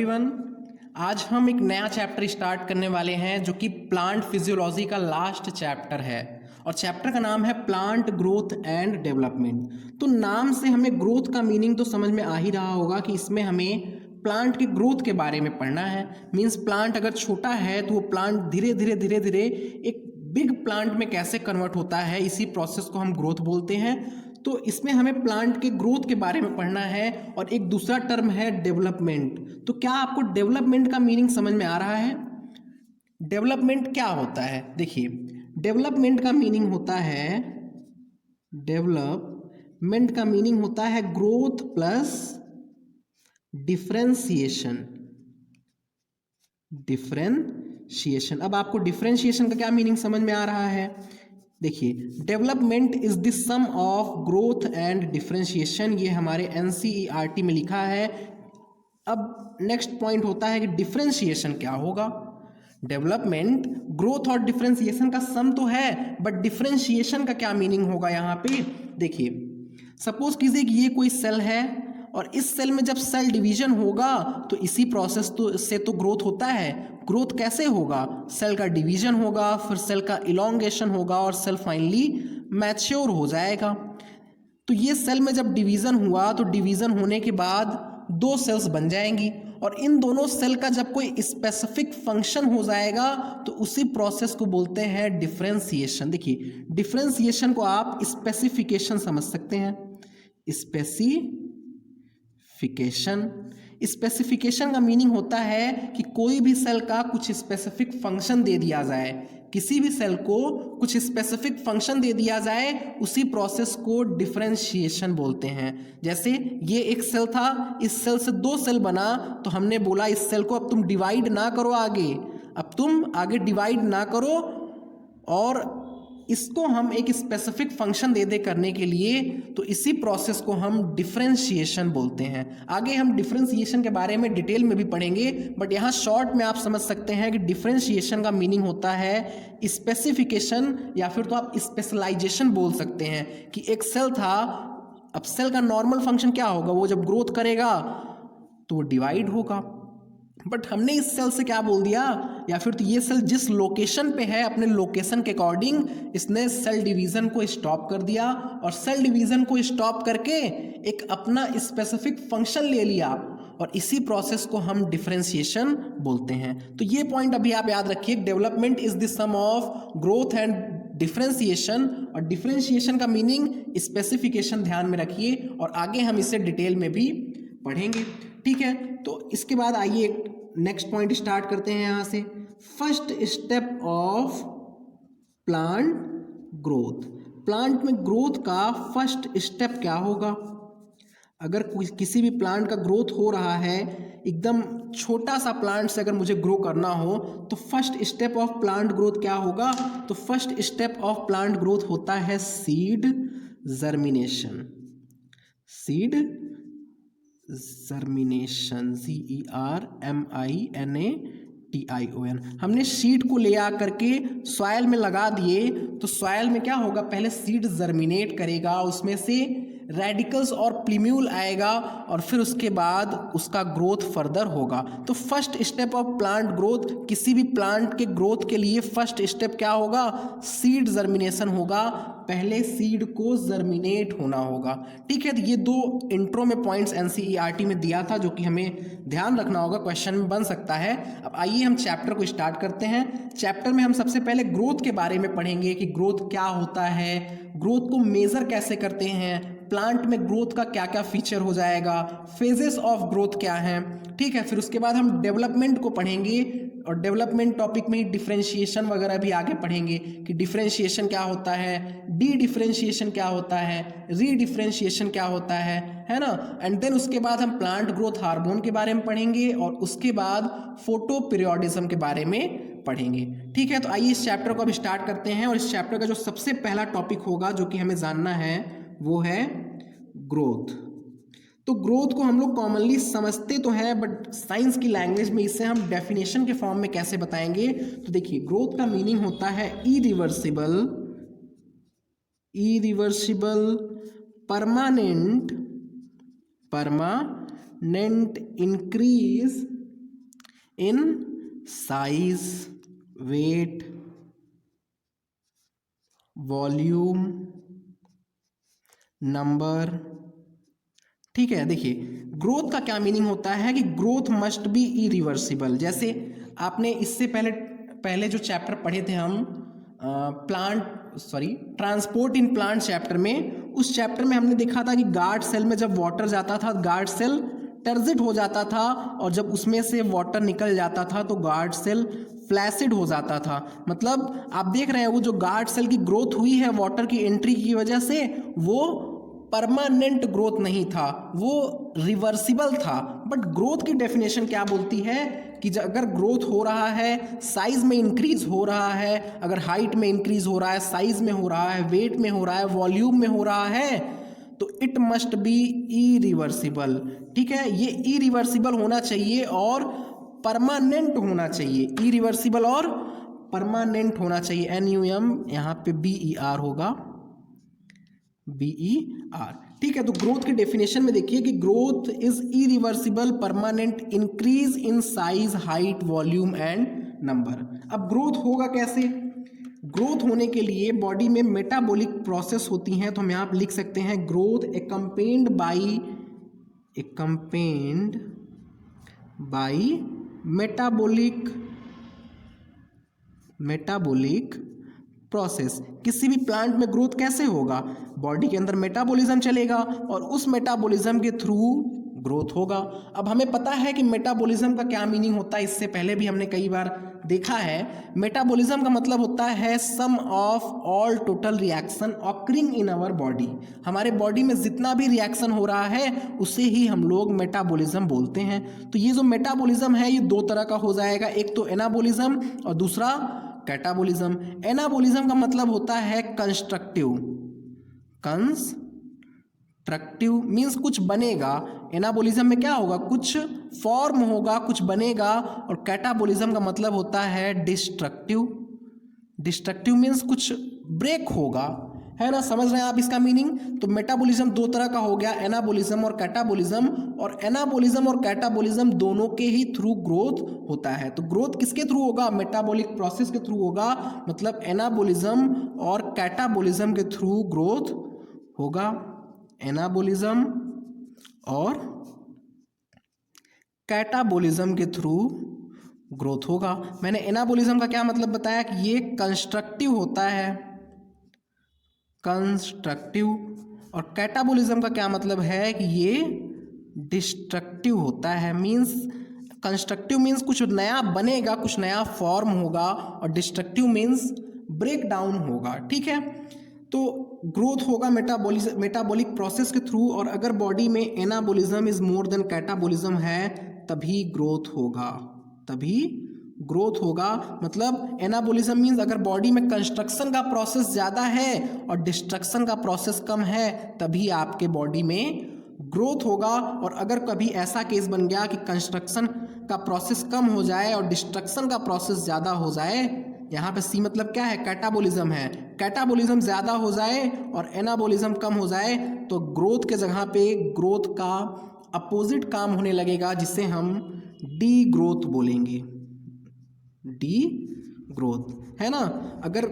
Everyone, आज हम एक नया चैप्टर स्टार्ट करने वाले हैं जो कि प्लांट फिजियोलॉजी का लास्ट चैप्टर है और चैप्टर का नाम है प्लांट ग्रोथ एंड डेवलपमेंट। तो नाम से हमें ग्रोथ का मीनिंग तो समझ में आ ही रहा होगा कि इसमें हमें प्लांट के ग्रोथ के बारे में पढ़ना है। मींस प्लांट अगर छोटा है तो वो प्लांट धीरे धीरे एक बिग प्लांट में कैसे कन्वर्ट होता है, इसी प्रोसेस को हम ग्रोथ बोलते हैं। तो इसमें हमें प्लांट के ग्रोथ के बारे में पढ़ना है और एक दूसरा टर्म है डेवलपमेंट। तो क्या आपको डेवलपमेंट का मीनिंग समझ में आ रहा है? डेवलपमेंट क्या होता है? देखिए, डेवलपमेंट का मीनिंग होता है ग्रोथ प्लस डिफरेंशिएशन। अब आपको डिफरेंशिएशन का क्या मीनिंग समझ में आ रहा है? देखिए, development is the sum of growth and differentiation, ये हमारे NCERT में लिखा है। अब नेक्स्ट पॉइंट होता है कि डिफरेंशिएशन क्या होगा। डेवलपमेंट, ग्रोथ और डिफरेंशिएशन का सम तो है, बट डिफरेंशिएशन का क्या मीनिंग होगा यहाँ पे? देखिए, सपोज कीजिए कि ये कोई सेल है और इस सेल में जब सेल डिवीजन होगा तो इसी प्रोसेस से तो ग्रोथ होता है। ग्रोथ कैसे होगा? सेल का डिवीजन होगा, फिर सेल का इलोंगेशन होगा और सेल फाइनली मैच्योर हो जाएगा। तो ये सेल में जब डिवीजन हुआ तो डिवीजन होने के बाद दो सेल्स बन जाएंगी और इन दोनों सेल का जब कोई स्पेसिफिक फंक्शन हो जाएगा तो उसी प्रोसेस को बोलते हैं डिफरेंशिएशन। देखिए, डिफरेंशिएशन को आप स्पेसिफिकेशन समझ सकते हैं। स्पेसिफिकेशन का मीनिंग होता है कि कोई भी सेल का कुछ स्पेसिफिक फंक्शन दे दिया जाए। किसी भी सेल को कुछ स्पेसिफिक फंक्शन दे दिया जाए, उसी प्रोसेस को डिफरेंशिएशन बोलते हैं। जैसे ये एक सेल था, इस सेल से दो सेल बना तो हमने बोला इस सेल को अब तुम डिवाइड ना करो आगे, अब तुम आगे डिवाइड ना करो, और इसको हम एक स्पेसिफिक फंक्शन दे करने के लिए, तो इसी प्रोसेस को हम डिफरेंशिएशन बोलते हैं। आगे हम डिफरेंशिएशन के बारे में डिटेल में भी पढ़ेंगे, बट यहाँ शॉर्ट में आप समझ सकते हैं कि डिफरेंशिएशन का मीनिंग होता है स्पेसिफिकेशन, या फिर तो आप स्पेशलाइजेशन बोल सकते हैं कि एक सेल था, अब सेल का नॉर्मल फंक्शन क्या होगा? वो जब ग्रोथ करेगा तो वो डिवाइड होगा, बट हमने इस सेल से क्या बोल दिया, या फिर तो ये सेल जिस लोकेशन पे है अपने लोकेशन के अकॉर्डिंग इसने सेल डिवीजन को स्टॉप कर दिया और सेल डिवीजन को स्टॉप करके एक अपना स्पेसिफिक फंक्शन ले लिया, और इसी प्रोसेस को हम डिफरेंशिएशन बोलते हैं। तो ये पॉइंट अभी आप याद रखिए, development is the sum of growth and differentiation, और डिफरेंशिएशन का मीनिंग स्पेसिफिकेशन ध्यान में रखिए, और आगे हम इसे डिटेल में भी पढ़ेंगे। ठीक है, तो इसके बाद आइए नेक्स्ट पॉइंट स्टार्ट करते हैं यहाँ से। First step of plant growth. Plant में ग्रोथ का फर्स्ट स्टेप क्या होगा? अगर किसी भी प्लांट का ग्रोथ हो रहा है, एकदम छोटा सा प्लांट से अगर मुझे ग्रो करना हो, तो first step of plant growth क्या होगा? तो first step of plant growth होता है सीड जर्मिनेशन। ZERMINATION। हमने सीड को ले आ करके सॉइल में लगा दिए, तो सॉइल में क्या होगा? पहले सीड जर्मिनेट करेगा, उसमें से रेडिकल्स और प्लीम्यूल आएगा, और फिर उसके बाद उसका ग्रोथ फर्दर होगा। तो first step of plant growth, किसी भी प्लांट के ग्रोथ के लिए फर्स्ट स्टेप क्या होगा? सीड जर्मिनेशन होगा। पहले सीड को जर्मिनेट होना होगा। ठीक है, तो ये दो इंट्रो में पॉइंट्स NCERT में दिया था जो कि हमें ध्यान रखना होगा, क्वेश्चन में बन सकता है। अब आइए हम चैप्टर को स्टार्ट करते हैं। चैप्टर में हम सबसे पहले ग्रोथ के बारे में पढ़ेंगे कि ग्रोथ क्या होता है, ग्रोथ को मेजर कैसे करते हैं, प्लांट में ग्रोथ का क्या क्या फीचर हो जाएगा, फेजेस ऑफ ग्रोथ क्या हैं। ठीक है, फिर उसके बाद हम डेवलपमेंट को पढ़ेंगे, और डेवलपमेंट टॉपिक में ही डिफरेंशिएशन वगैरह भी आगे पढ़ेंगे कि डिफरेंशिएशन क्या होता है, डी डिफरेंशिएशन क्या होता है, री डिफरेंशिएशन क्या होता है ना। एंड देन उसके बाद हम प्लांट ग्रोथ हार्मोन के बारे में पढ़ेंगे, और उसके बाद फोटो पीरियोडिज्म के बारे में पढ़ेंगे। ठीक है, तो आइए इस चैप्टर को अब स्टार्ट करते हैं, और इस चैप्टर का जो सबसे पहला टॉपिक होगा जो कि हमें जानना है वो है ग्रोथ। तो ग्रोथ को हम लोग कॉमनली समझते तो हैं, बट साइंस की लैंग्वेज में इसे हम डेफिनेशन के फॉर्म में कैसे बताएंगे? तो देखिए, ग्रोथ का मीनिंग होता है irreversible permanent increase in size, weight, volume, number. ठीक है, देखिए ग्रोथ का क्या मीनिंग होता है कि ग्रोथ मस्ट बी इरिवर्सिबल। जैसे आपने इससे पहले पहले जो चैप्टर पढ़े थे हम ट्रांसपोर्ट इन प्लांट चैप्टर में, उस चैप्टर में हमने देखा था कि गार्ड सेल में जब वाटर जाता था, गार्ड सेल टर्जिट हो जाता था, और जब उसमें से वाटर निकल जाता था तो गार्ड सेल फ्लैसिड हो जाता था। मतलब आप देख रहे हैं वो जो गार्ड सेल की ग्रोथ हुई है वाटर की एंट्री की वजह से, वो परमानेंट ग्रोथ नहीं था, वो रिवर्सिबल था। बट ग्रोथ की डेफिनेशन क्या बोलती है कि अगर ग्रोथ हो रहा है, साइज में इंक्रीज हो रहा है, अगर हाइट में इंक्रीज हो रहा है, साइज में हो रहा है, वेट में हो रहा है, वॉल्यूम में हो रहा है, तो इट मस्ट बी इरिवर्सिबल। ठीक है, ये इरिवर्सिबल होना चाहिए और परमानेंट होना चाहिए। इरिवर्सिबल और परमानेंट होना चाहिए। NUM यहाँ पे BER होगा, BER। ठीक है, तो ग्रोथ की डेफिनेशन में देखिए कि growth is irreversible permanent increase in size, height, volume and number. अब ग्रोथ होगा कैसे? ग्रोथ होने के लिए बॉडी में मेटाबॉलिक प्रोसेस होती हैं, तो हम यहाँ पे लिख सकते हैं ग्रोथ एक्कम्पेन्ड बाई मेटाबॉलिक प्रोसेस। किसी भी प्लांट में ग्रोथ कैसे होगा? बॉडी के अंदर मेटाबॉलिज्म चलेगा और उस मेटाबॉलिज्म के थ्रू ग्रोथ होगा। अब हमें पता है कि मेटाबॉलिज्म का क्या मीनिंग होता है, इससे पहले भी हमने कई बार देखा है। मेटाबॉलिज्म का मतलब होता है sum of all total reaction occurring in our body. हमारे बॉडी में जितना भी रिएक्शन हो रहा है उसे ही हम लोग मेटाबॉलिज्म बोलते हैं। तो ये जो मेटाबॉलिज्म है ये दो तरह का हो जाएगा, एक तो एनाबॉलिज्म और दूसरा कैटाबॉलिज्म। एनाबॉलिज्म का मतलब होता है कंस्ट्रक्टिव मीन्स कुछ बनेगा। एनाबॉलिज्म में क्या होगा? कुछ फॉर्म होगा, कुछ बनेगा। और कैटाबॉलिज्म का मतलब होता है डिस्ट्रक्टिव मीन्स कुछ ब्रेक होगा, है ना? समझ रहे हैं आप इसका मीनिंग? तो मेटाबॉलिज्म दो तरह का हो गया, एनाबॉलिज्म और कैटाबॉलिज्म। और एनाबॉलिज्म और कैटाबॉलिज्म दोनों के ही थ्रू ग्रोथ होता है। तो ग्रोथ किसके थ्रू होगा? मेटाबॉलिक प्रोसेस के थ्रू होगा। मतलब एनाबॉलिज्म और कैटाबॉलिज्म के थ्रू ग्रोथ होगा। एनाबॉलिज्म और कैटाबॉलिज्म के थ्रू ग्रोथ होगा। मैंने एनाबॉलिज्म का क्या मतलब बताया कि ये कंस्ट्रक्टिव होता है, कंस्ट्रक्टिव। और कैटाबॉलिज्म का क्या मतलब है कि ये डिस्ट्रक्टिव होता है। मीन्स कंस्ट्रक्टिव मीन्स कुछ नया बनेगा, कुछ नया फॉर्म होगा, और डिस्ट्रक्टिव मीन्स ब्रेक डाउन होगा। ठीक है, तो ग्रोथ होगा मेटाबॉलिक प्रोसेस के थ्रू। और अगर बॉडी में anabolism is more than catabolism है तभी ग्रोथ होगा, तभी ग्रोथ होगा। मतलब एनाबॉलिज्म मीन्स अगर बॉडी में कंस्ट्रक्शन का प्रोसेस ज़्यादा है और डिस्ट्रक्शन का प्रोसेस कम है तभी आपके बॉडी में ग्रोथ होगा। और अगर कभी ऐसा केस बन गया कि कंस्ट्रक्शन का प्रोसेस कम हो जाए और डिस्ट्रक्शन का प्रोसेस ज़्यादा हो जाए, यहाँ पे सी मतलब क्या है? कैटाबॉलिज्म है। कैटाबॉलिज्म ज़्यादा हो जाए और एनाबॉलिज्म कम हो जाए तो ग्रोथ के जगह पे ग्रोथ का अपोजिट काम होने लगेगा, जिसे हम डी ग्रोथ बोलेंगे। डी ग्रोथ, है ना? अगर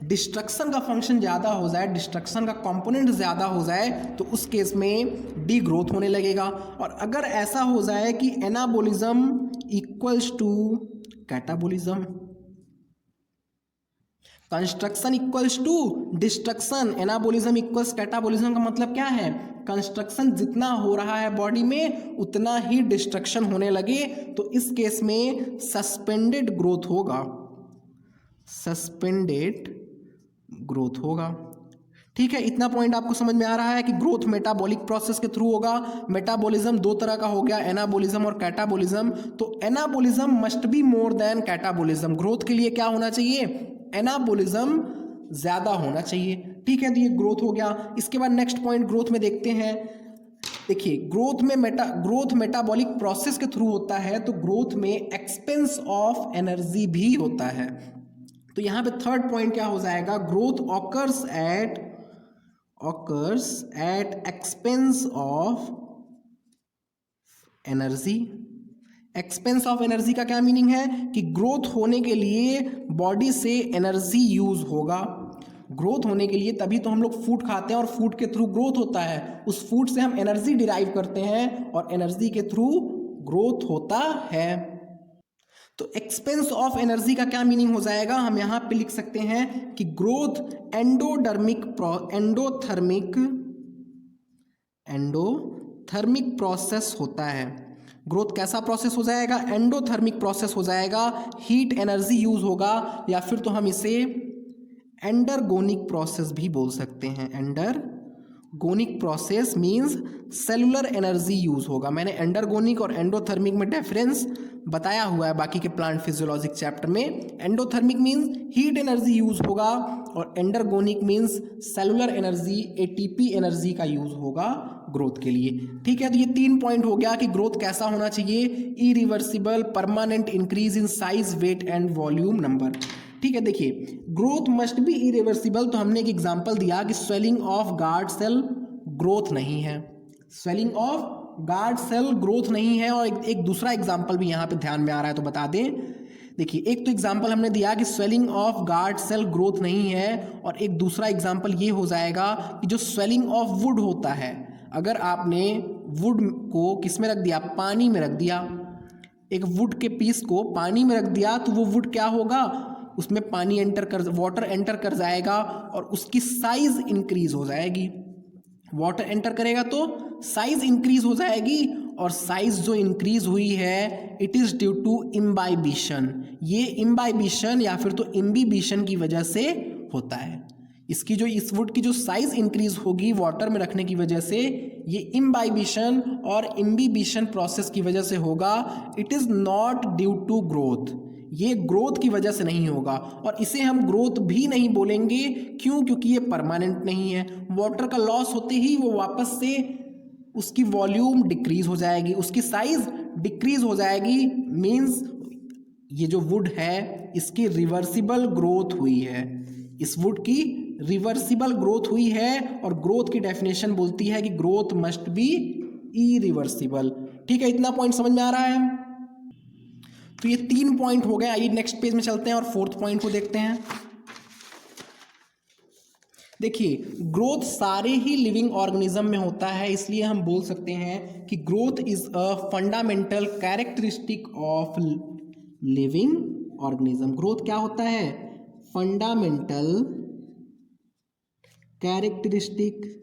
डिस्ट्रक्शन का फंक्शन ज़्यादा हो जाए, डिस्ट्रक्शन का कंपोनेंट ज़्यादा हो जाए तो उस केस में डी ग्रोथ होने लगेगा। और अगर ऐसा हो जाए कि anabolism equals to catabolism, construction equals to destruction, anabolism equals catabolism का मतलब क्या है? कंस्ट्रक्शन जितना हो रहा है बॉडी में उतना ही डिस्ट्रक्शन होने लगे तो इस केस में सस्पेंडेड ग्रोथ होगा, सस्पेंडेड ग्रोथ होगा। ठीक है, इतना पॉइंट आपको समझ में आ रहा है कि ग्रोथ मेटाबॉलिक प्रोसेस के थ्रू होगा। मेटाबॉलिज्म दो तरह का हो गया, एनाबॉलिज्म और कैटाबॉलिज्म। तो anabolism must be more than catabolism. Growth के लिए क्या होना चाहिए? एनाबॉलिज्म ज़्यादा होना चाहिए। ठीक है, तो ये ग्रोथ हो गया। इसके बाद नेक्स्ट पॉइंट ग्रोथ में देखते हैं। देखिए ग्रोथ मेटाबॉलिक प्रोसेस के थ्रू होता है, तो ग्रोथ में एक्सपेंस ऑफ एनर्जी भी होता है। तो यहाँ पे थर्ड पॉइंट क्या हो जाएगा? Growth occurs eight expense of energy. Expense of energy का क्या मीनिंग है कि ग्रोथ होने के लिए बॉडी से एनर्जी यूज होगा। ग्रोथ होने के लिए तभी तो हम लोग फूड खाते हैं और फूड के थ्रू ग्रोथ होता है, उस फूड से हम एनर्जी डिराइव करते हैं और एनर्जी के थ्रू ग्रोथ होता है। तो एक्सपेंस ऑफ एनर्जी का क्या मीनिंग हो जाएगा, हम यहां पे लिख सकते हैं कि ग्रोथ एंडोथर्मिक प्रोसेस होता है। ग्रोथ कैसा प्रोसेस हो जाएगा, एंडोथर्मिक प्रोसेस हो जाएगा, हीट एनर्जी यूज होगा, या फिर तो हम इसे एंडरगोनिक प्रोसेस भी बोल सकते हैं। Endergonic process means cellular energy use होगा। मैंने एंडरगोनिक और एंडोथर्मिक में डिफरेंस बताया हुआ है बाकी के प्लांट फिजियोलॉजी चैप्टर में। Endothermic means heat energy use होगा और endergonic means cellular energy ATP energy का यूज होगा ग्रोथ के लिए। ठीक है, तो ये 3 पॉइंट हो गया कि ग्रोथ कैसा होना चाहिए, irreversible, permanent increase in size, weight and volume number. ठीक है, देखिए ग्रोथ मस्ट बी इरिवर्सिबल, तो हमने एक एग्जांपल दिया कि swelling of guard cell growth नहीं है, swelling of guard cell growth नहीं है। और एक दूसरा एग्जांपल भी यहाँ पे ध्यान में आ रहा है तो बता दें। देखिए एक तो एग्जांपल हमने दिया कि swelling of guard cell growth नहीं है, और एक दूसरा एग्जांपल ये हो जाएगा कि जो स्वेलिंग ऑफ वुड होता है, अगर आपने वुड को किस में रख दिया, पानी में रख दिया, एक वुड के पीस को पानी में रख दिया, तो वो वुड क्या होगा, उसमें वाटर एंटर कर जाएगा और उसकी साइज इंक्रीज हो जाएगी। वाटर एंटर करेगा तो साइज इंक्रीज हो जाएगी, और साइज जो इंक्रीज हुई है it is due to imbibition. ये इम्बाइबिशन या फिर तो इम्बिबिशन की वजह से होता है। इसकी जो इस वुड की जो साइज इंक्रीज होगी वाटर में रखने की वजह से, ये इम्बाइबिशन और इम्बिबिशन प्रोसेस की वजह से होगा। It is not due to growth, ये ग्रोथ की वजह से नहीं होगा, और इसे हम ग्रोथ भी नहीं बोलेंगे। क्यों, क्योंकि ये परमानेंट नहीं है। वाटर का लॉस होते ही वो वापस से उसकी वॉल्यूम डिक्रीज हो जाएगी, उसकी साइज डिक्रीज हो जाएगी। मीन्स ये जो वुड है इसकी रिवर्सिबल ग्रोथ हुई है, इस वुड की रिवर्सिबल ग्रोथ हुई है, और ग्रोथ की डेफिनेशन बोलती है कि ग्रोथ मस्ट बी इरिवर्सिबल। ठीक है, इतना पॉइंट समझ में आ रहा है। तो ये 3 पॉइंट हो गए। आइए नेक्स्ट पेज में चलते हैं और 4th पॉइंट को देखते हैं। देखिए ग्रोथ सारे ही लिविंग ऑर्गेनिज्म में होता है, इसलिए हम बोल सकते हैं कि growth is a fundamental characteristic of living organism. Growth क्या होता है, fundamental characteristic,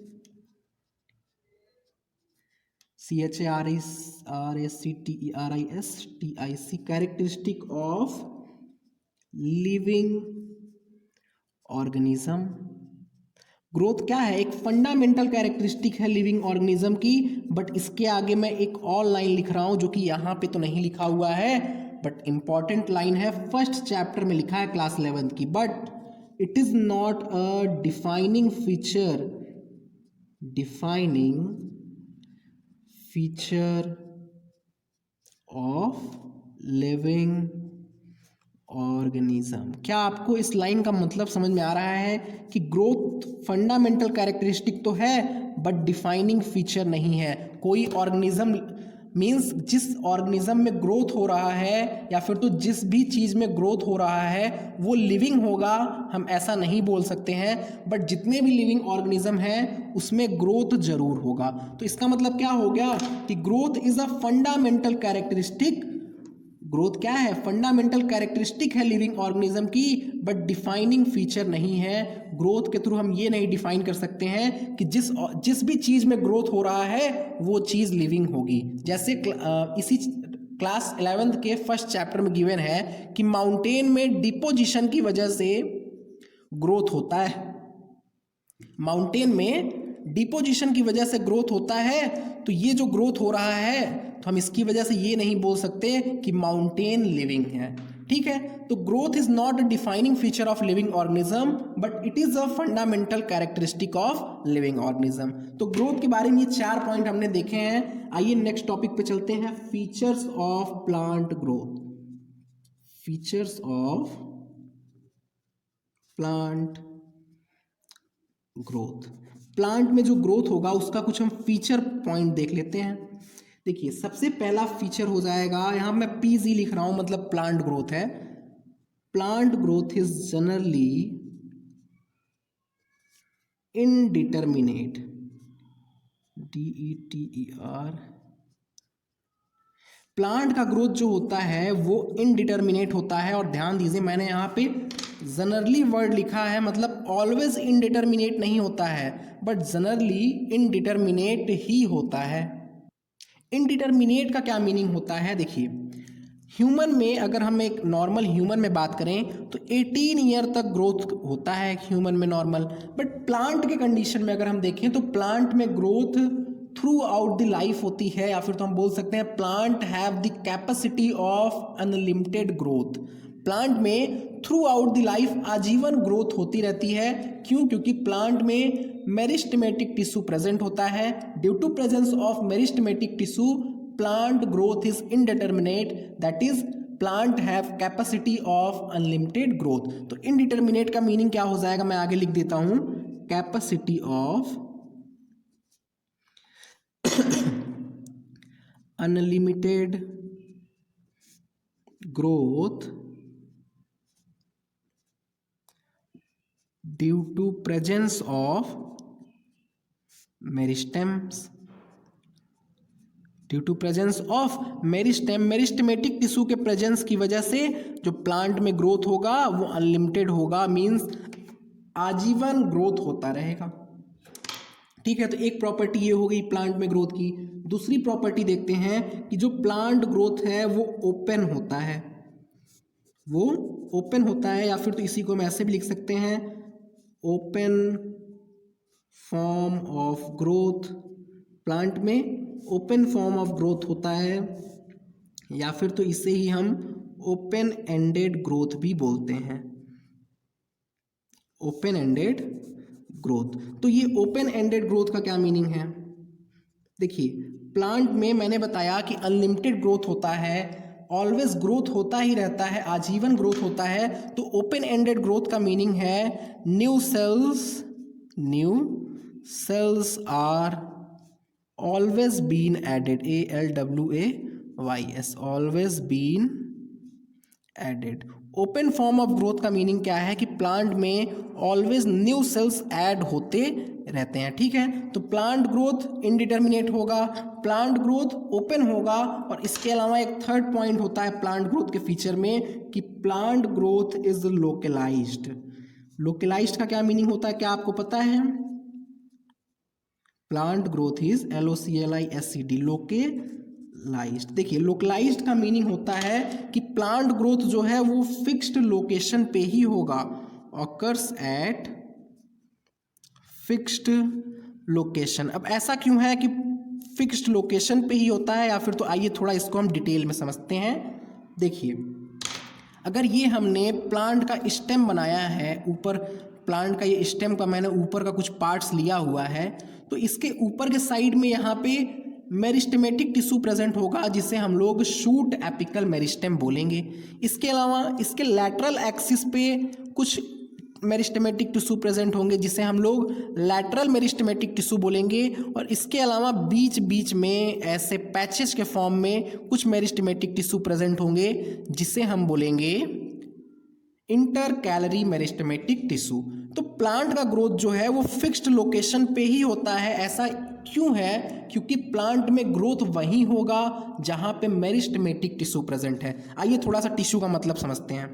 CHARACTERISTIC, characteristic of living organism. Growth क्या है, एक फंडामेंटल कैरेक्टरिस्टिक है लिविंग ऑर्गेनिज्म की। बट इसके आगे मैं एक और लाइन लिख रहा हूं जो कि यहाँ पे तो नहीं लिखा हुआ है, बट इंपॉर्टेंट लाइन है, फर्स्ट चैप्टर में लिखा है क्लास 11th की। But it is not a defining feature of living organism. क्या आपको इस लाइन का मतलब समझ में आ रहा है कि ग्रोथ फंडामेंटल कैरेक्टरिस्टिक तो है बट डिफाइनिंग फीचर नहीं है। कोई ऑर्गेनिज्म मीन्स जिस ऑर्गेनिज्म में ग्रोथ हो रहा है या फिर तो जिस भी चीज़ में ग्रोथ हो रहा है वो लिविंग होगा, हम ऐसा नहीं बोल सकते हैं। बट जितने भी लिविंग ऑर्गेनिज्म हैं उसमें ग्रोथ जरूर होगा। तो इसका मतलब क्या हो गया कि growth is a fundamental characteristic. Growth क्या है, फंडामेंटल कैरेक्टरिस्टिक है लिविंग ऑर्गेनिज्म की, बट डिफाइनिंग फीचर नहीं है। ग्रोथ के थ्रू हम ये नहीं डिफाइन कर सकते हैं कि जिस भी चीज़ में ग्रोथ हो रहा है वो चीज़ लिविंग होगी। जैसे इसी क्लास 11th के फर्स्ट चैप्टर में गिवन है कि माउंटेन में डिपोजिशन की वजह से ग्रोथ होता है। माउंटेन में डिपोजिशन की वजह से ग्रोथ होता है, तो ये जो ग्रोथ हो रहा है तो हम इसकी वजह से ये नहीं बोल सकते कि माउंटेन लिविंग है। ठीक है, तो growth is not a defining feature of living organism but it is a fundamental characteristic of living organism. तो ग्रोथ के बारे में ये 4 पॉइंट हमने देखे हैं। आइए नेक्स्ट टॉपिक पे चलते हैं, features of plant growth. Features of plant growth. Plant में जो ग्रोथ होगा उसका कुछ हम फीचर पॉइंट देख लेते हैं। देखिए सबसे पहला फीचर हो जाएगा, यहाँ मैं पीजी लिख रहा हूँ मतलब प्लांट ग्रोथ है। Plant growth is generally indeterminate, DETER। Plant का ग्रोथ जो होता है वो इनडिटर्मिनेट होता है, और ध्यान दीजिए मैंने यहाँ पे जनरली वर्ड लिखा है, मतलब ऑलवेज इनडिटर्मिनेट नहीं होता है, बट जनरली इनडिटर्मिनेट ही होता है। इनडिटर्मिनेट का क्या मीनिंग होता है, देखिए ह्यूमन में अगर हम एक नॉर्मल ह्यूमन में बात करें तो 18 ईयर तक ग्रोथ होता है ह्यूमन में नॉर्मल, बट प्लांट के कंडीशन में अगर हम देखें तो प्लांट में growth through out the life होती है, या फिर तो हम बोल सकते हैं plant have the capacity of unlimited growth. Plant में थ्रू आउट द लाइफ आजीवन ग्रोथ होती रहती है। क्यों? क्योंकि प्लांट में मेरिस्टेमेटिक टिश्यू प्रेजेंट होता है। Due to presence of meristematic tissue plant growth is indeterminate, that is plant have capacity of unlimited growth। तो indeterminate का मीनिंग क्या हो जाएगा, मैं आगे लिख देता हूं, capacity of unlimited growth due to presence of meristems, due to presence of meristem, meristematic tissue के प्रेजेंस की वजह से जो प्लांट में ग्रोथ होगा वो अनलिमिटेड होगा, मींस आजीवन ग्रोथ होता रहेगा। ठीक है, तो एक प्रॉपर्टी ये हो गई प्लांट में ग्रोथ की। दूसरी प्रॉपर्टी देखते हैं कि जो प्लांट ग्रोथ है वो ओपन होता है, वो ओपन होता है, या फिर तो इसी को हम ऐसे भी लिख सकते हैं, open form of growth. Plant में ओपन फॉर्म ऑफ ग्रोथ होता है, या फिर तो इसे ही हम ओपन एंडेड ग्रोथ भी बोलते हैं, ओपन एंडेड ग्रोथ। तो ये ओपन एंडेड ग्रोथ का क्या मीनिंग है, देखिए प्लांट में मैंने बताया कि अनलिमिटेड ग्रोथ होता है, ऑलवेज ग्रोथ होता ही रहता है, आजीवन ग्रोथ होता है। तो ओपन एंडेड ग्रोथ का मीनिंग है new cells are always been added, ALWAYS, always been added। Open form of growth का मीनिंग क्या है कि प्लांट में ऑलवेज न्यू सेल्स ऐड होते रहते हैं। ठीक है, तो प्लांट ग्रोथ इनडिटर्मिनेट होगा, प्लांट ग्रोथ ओपन होगा, और इसके अलावा एक थर्ड पॉइंट होता है प्लांट ग्रोथ के फीचर में कि plant growth is localised. Localised का क्या मीनिंग होता है, क्या आपको पता है? Plant growth is LOCLISED, localised. देखिए लोकलाइज्ड का मीनिंग होता है कि प्लांट ग्रोथ जो है वो फिक्स्ड लोकेशन पे ही होगा, ऑकर्स एट फिक्स्ड लोकेशन। अब ऐसा क्यों है कि फिक्स्ड लोकेशन पे ही होता है, या फिर तो आइए थोड़ा इसको हम डिटेल में समझते हैं। देखिए अगर ये हमने प्लांट का स्टेम बनाया है, ऊपर प्लांट का ये स्टेम का मैंने ऊपर का कुछ पार्ट्स लिया हुआ है, तो इसके ऊपर के साइड में यहाँ पे मेरिस्टेमेटिक टिश्यू प्रेजेंट होगा, जिसे हम लोग शूट एपिकल मेरिस्टेम बोलेंगे। इसके अलावा इसके लैटरल एक्सिस पे कुछ मेरिस्टेमेटिक टिश्यू प्रेजेंट होंगे, जिसे हम लोग लैटरल मेरिस्टेमेटिक टिश्यू बोलेंगे। और इसके अलावा बीच बीच में ऐसे पैचेस के फॉर्म में कुछ मेरिस्टेमेटिक टिश्यू प्रेजेंट होंगे, जिसे हम बोलेंगे इंटरकैलरी मेरिस्टेमेटिक टिश्यू। तो प्लांट का ग्रोथ जो है वो फिक्स्ड लोकेशन पे ही होता है। ऐसा क्यों है? क्योंकि प्लांट में ग्रोथ वहीं होगा जहां पे मेरिस्टेमेटिक टिश्यू प्रेजेंट है। आइए थोड़ा सा टिश्यू का मतलब समझते हैं,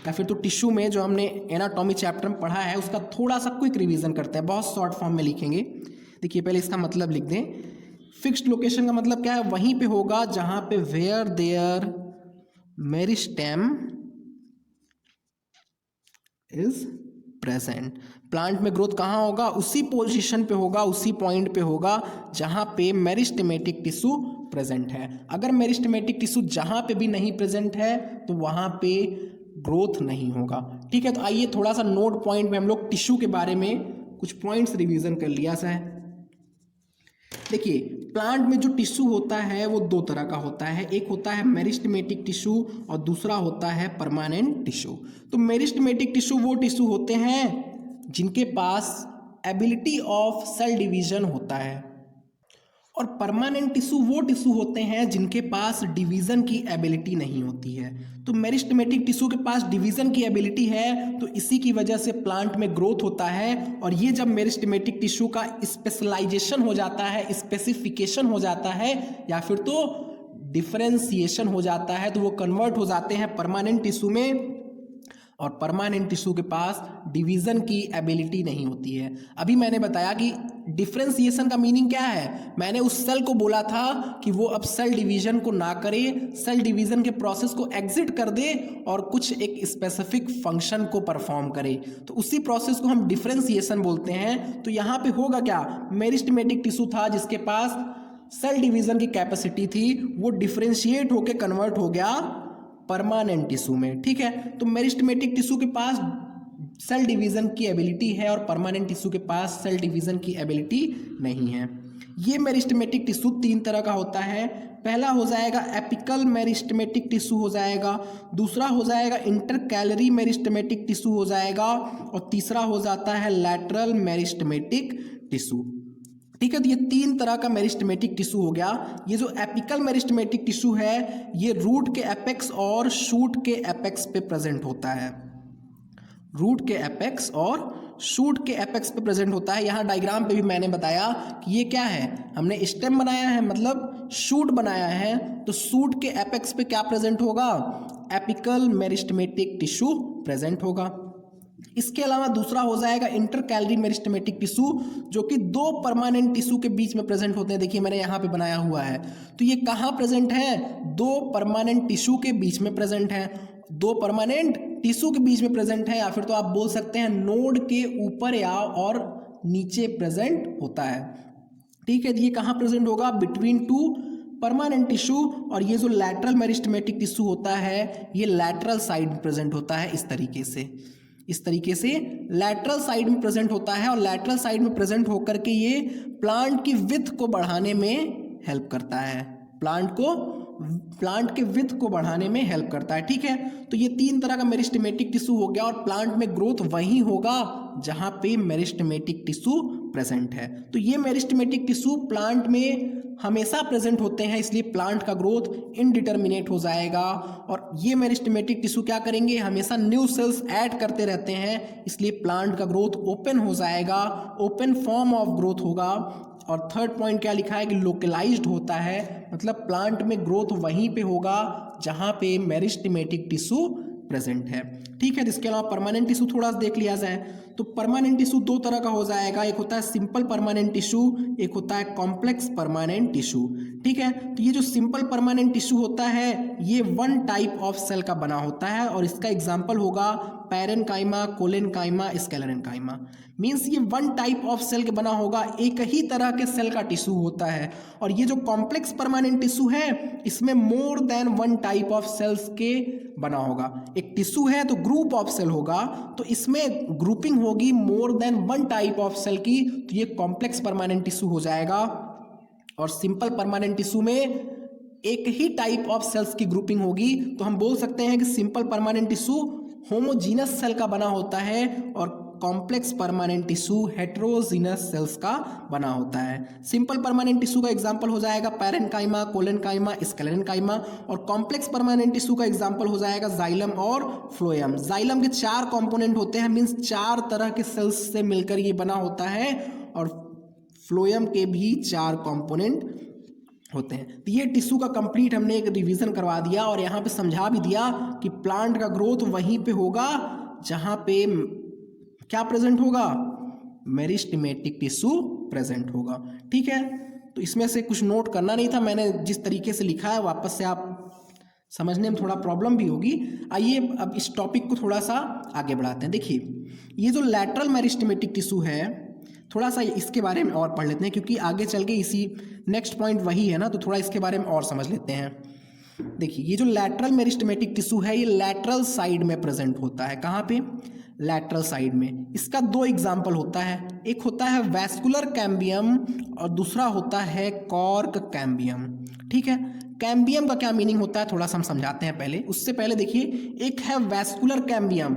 या फिर तो टिश्यू में जो हमने एनाटॉमी चैप्टर में पढ़ा है उसका थोड़ा सा क्विक रिवीजन करते हैं, बहुत शॉर्ट फॉर्म में लिखेंगे। देखिए पहले इसका मतलब लिख दें। फिक्स्ड लोकेशन का मतलब क्या है? वहीं पे होगा जहां पे where there meristem is present. Plant में ग्रोथ कहाँ होगा? उसी पोजीशन पे होगा, उसी पॉइंट पे होगा जहाँ पे मेरिस्टेमेटिक टिश्यू प्रेजेंट है। अगर मेरिस्टेमेटिक टिश्यू जहाँ पे भी नहीं प्रेजेंट है तो वहाँ पे ग्रोथ नहीं होगा। ठीक है, तो आइए थोड़ा सा नोट पॉइंट में हम लोग टिश्यू के बारे में कुछ पॉइंट्स रिवीजन कर लिया है। देखिए प्लांट में जो टिश्यू होता है वो दो तरह का होता है, एक होता है मेरिस्टेमेटिक टिश्यू और दूसरा होता है परमानेंट टिश्यू। तो मेरिस्टेमेटिक टिश्यू वो टिश्यू होते हैं जिनके पास एबिलिटी ऑफ सेल डिवीजन होता है, और परमानेंट टिश्यू वो टिश्यू होते हैं जिनके पास डिवीजन की एबिलिटी नहीं होती है। तो मेरिस्टेमेटिक टिश्यू के पास डिवीजन की एबिलिटी है, तो इसी की वजह से प्लांट में ग्रोथ होता है। और ये जब मेरिस्टेमेटिक टिश्यू का स्पेशलाइजेशन हो जाता है, स्पेसिफिकेशन हो जाता है, या फिर तो डिफरेंशिएशन हो जाता है, तो वो कन्वर्ट हो जाते हैं परमानेंट टिश्यू में। और परमानेंट टिश्यू के पास डिवीजन की एबिलिटी नहीं होती है। अभी मैंने बताया कि डिफरेंशिएशन का मीनिंग क्या है। मैंने उस सेल को बोला था कि वो अब सेल डिवीजन को ना करे, सेल डिवीजन के प्रोसेस को एग्जिट कर दे और कुछ एक स्पेसिफिक फंक्शन को परफॉर्म करे, तो उसी प्रोसेस को हम डिफरेंशिएशन बोलते हैं। तो यहाँ पे होगा क्या, मेरिस्टेमेटिक टिश्यू था जिसके पास सेल डिवीजन की कैपेसिटी थी, वो डिफरेंशिएट होकर कन्वर्ट हो गया परमानेंट टिश्यू में। ठीक है, तो मेरिस्टेमेटिक टिश्यू के पास सेल डिवीजन की एबिलिटी है और परमानेंट टिश्यू के पास सेल डिवीजन की एबिलिटी नहीं है। ये मेरिस्टेमेटिक टिश्यू तीन तरह का होता है। पहला हो जाएगा एपिकल मेरिस्टेमेटिक टिश्यू हो जाएगा, दूसरा हो जाएगा इंटरकैलरी मेरिस्टेमेटिक टिश्यू हो जाएगा, और तीसरा हो जाता है लैटरल मेरिस्टेमेटिक टिश्यू। ठीक है, तो ये तीन तरह का मेरिस्टेमेटिक टिश्यू हो गया। ये जो एपिकल मेरिस्टेमेटिक टिश्यू है, ये रूट के एपेक्स और शूट के एपेक्स पे प्रेजेंट होता है। रूट के एपेक्स और शूट के एपेक्स पे प्रेजेंट होता है। यहाँ डायग्राम पे भी मैंने बताया कि ये क्या है, हमने स्टेम बनाया है, मतलब शूट बनाया है, तो शूट के एपेक्स पे क्या प्रेजेंट होगा, एपिकल मेरिस्टेमेटिक टिश्यू प्रेजेंट होगा। इसके अलावा दूसरा हो जाएगा इंटरकैलरी मेरिस्टेमेटिक टिश्यू, जो कि दो परमानेंट टिश्यू के बीच में प्रेजेंट होते हैं। देखिए मैंने यहाँ पे बनाया हुआ है, तो ये कहाँ प्रेजेंट है, दो परमानेंट टिश्यू के बीच में प्रेजेंट है। दो परमानेंट टिश्यू के बीच में प्रेजेंट है, या फिर तो आप बोल सकते हैं नोड के ऊपर या और नीचे प्रेजेंट होता है। ठीक है, ये कहाँ प्रेजेंट होगा, बिटवीन टू परमानेंट टिश्यू। और ये जो लैटरल मेरिस्टेमेटिक टिश्यू होता है, ये लैटरल साइड में प्रेजेंट होता है। इस तरीके से लैटरल साइड में प्रेजेंट होता है, और लैटरल साइड में प्रेजेंट होकर के ये प्लांट की विड्थ को बढ़ाने में हेल्प करता है, प्लांट के विड्थ को बढ़ाने में हेल्प करता है। ठीक है, तो ये तीन तरह का मेरिस्टेमेटिक टिश्यू हो गया, और प्लांट में ग्रोथ वहीं होगा जहां पे मेरिस्टेमेटिक टिश्यू प्रेजेंट है। तो ये मेरिस्टेमेटिक टिश्यू प्लांट में हमेशा प्रेजेंट होते हैं, इसलिए प्लांट का ग्रोथ इनडिटर्मिनेट हो जाएगा। और ये मेरिस्टेमेटिक टिश्यू क्या करेंगे, हमेशा न्यू सेल्स ऐड करते रहते हैं, इसलिए प्लांट का ग्रोथ ओपन हो जाएगा, ओपन फॉर्म ऑफ ग्रोथ होगा। और थर्ड पॉइंट क्या लिखा है कि लोकलाइज्ड होता है, मतलब प्लांट में ग्रोथ वहीं पे होगा जहां पे मेरिस्टेमेटिक टिश्यू प्रेजेंट है। ठीक है, इसके अलावा परमानेंट टिश्यू थोड़ा सा देख लिया जाए, तो परमानेंट टिश्यू दो तरह का हो जाएगा, एक होता है सिंपल परमानेंट टिश्यू, एक होता है कॉम्प्लेक्स परमानेंट टिश्यू। ठीक है, तो ये जो सिंपल परमानेंट टिश्यू होता है, ये वन टाइप ऑफ सेल का बना होता है, और इसका एग्जाम्पल होगा पैरेनकाइमा, कोलेनकाइमा, स्क्लेरेनकाइमा। मीन्स ये वन टाइप ऑफ सेल के बना होगा, एक ही तरह के सेल का टिश्यू होता है। और ये जो कॉम्प्लेक्स परमानेंट टिश्यू है, इसमें more than one type of cells के बना होगा। एक टिश्यू है तो ग्रुप ऑफ सेल होगा, तो इसमें ग्रुपिंग होगी more than one type of cell की, तो ये कॉम्प्लेक्स परमानेंट टिश्यू हो जाएगा। और सिंपल परमानेंट टिश्यू में एक ही टाइप ऑफ सेल्स की ग्रुपिंग होगी, तो हम बोल सकते हैं कि simple permanent tissue homogeneous cell का बना होता है, और complex permanent tissue heterogeneous cells का बना होता है। सिंपल परमानेंट टिश्यू का एग्जांपल हो जाएगा पैरेनकाइमा, कोलेनकाइमा, स्क्लेरेनकाइमा, और कॉम्प्लेक्स परमानेंट टिश्यू का एग्जांपल हो जाएगा जाइलम और फ्लोएम। जाइलम के चार कंपोनेंट होते हैं, मींस चार तरह के सेल्स से मिलकर ये बना होता है, और फ्लोएम के भी चार कंपोनेंट होते हैं। तो ये टिश्यू का कंप्लीट हमने एक रिवीजन करवा दिया, और यहाँ पे समझा भी दिया कि प्लांट का ग्रोथ वहीं पे होगा जहाँ पे क्या प्रेजेंट होगा, मेरिस्टेमेटिक टिश्यू प्रेजेंट होगा। ठीक है, तो इसमें से कुछ नोट करना नहीं था, मैंने जिस तरीके से लिखा है वापस से आप समझने में थोड़ा प्रॉब्लम भी होगी। आइए अब इस टॉपिक को थोड़ा सा आगे बढ़ाते हैं। देखिए ये जो लैटरल मेरिस्टेमेटिक टिश्यू है, थोड़ा सा इसके बारे में और पढ़ लेते हैं, क्योंकि आगे चल के इसी नेक्स्ट पॉइंट वही है ना, तो थोड़ा इसके बारे में और समझ लेते हैं। देखिए ये जो लैटरल मेरिस्टेमेटिक टिश्यू है, ये लैटरल साइड में प्रेजेंट होता है। कहाँ पे, लैटरल साइड में। इसका दो एग्जाम्पल होता है, एक होता है वैस्कुलर कैम्बियम और दूसरा होता है कॉर्क कैम्बियम। ठीक है, कैम्बियम का क्या मीनिंग होता है थोड़ा सा हम समझाते हैं पहले। उससे पहले देखिए एक है वैस्कुलर कैम्बियम,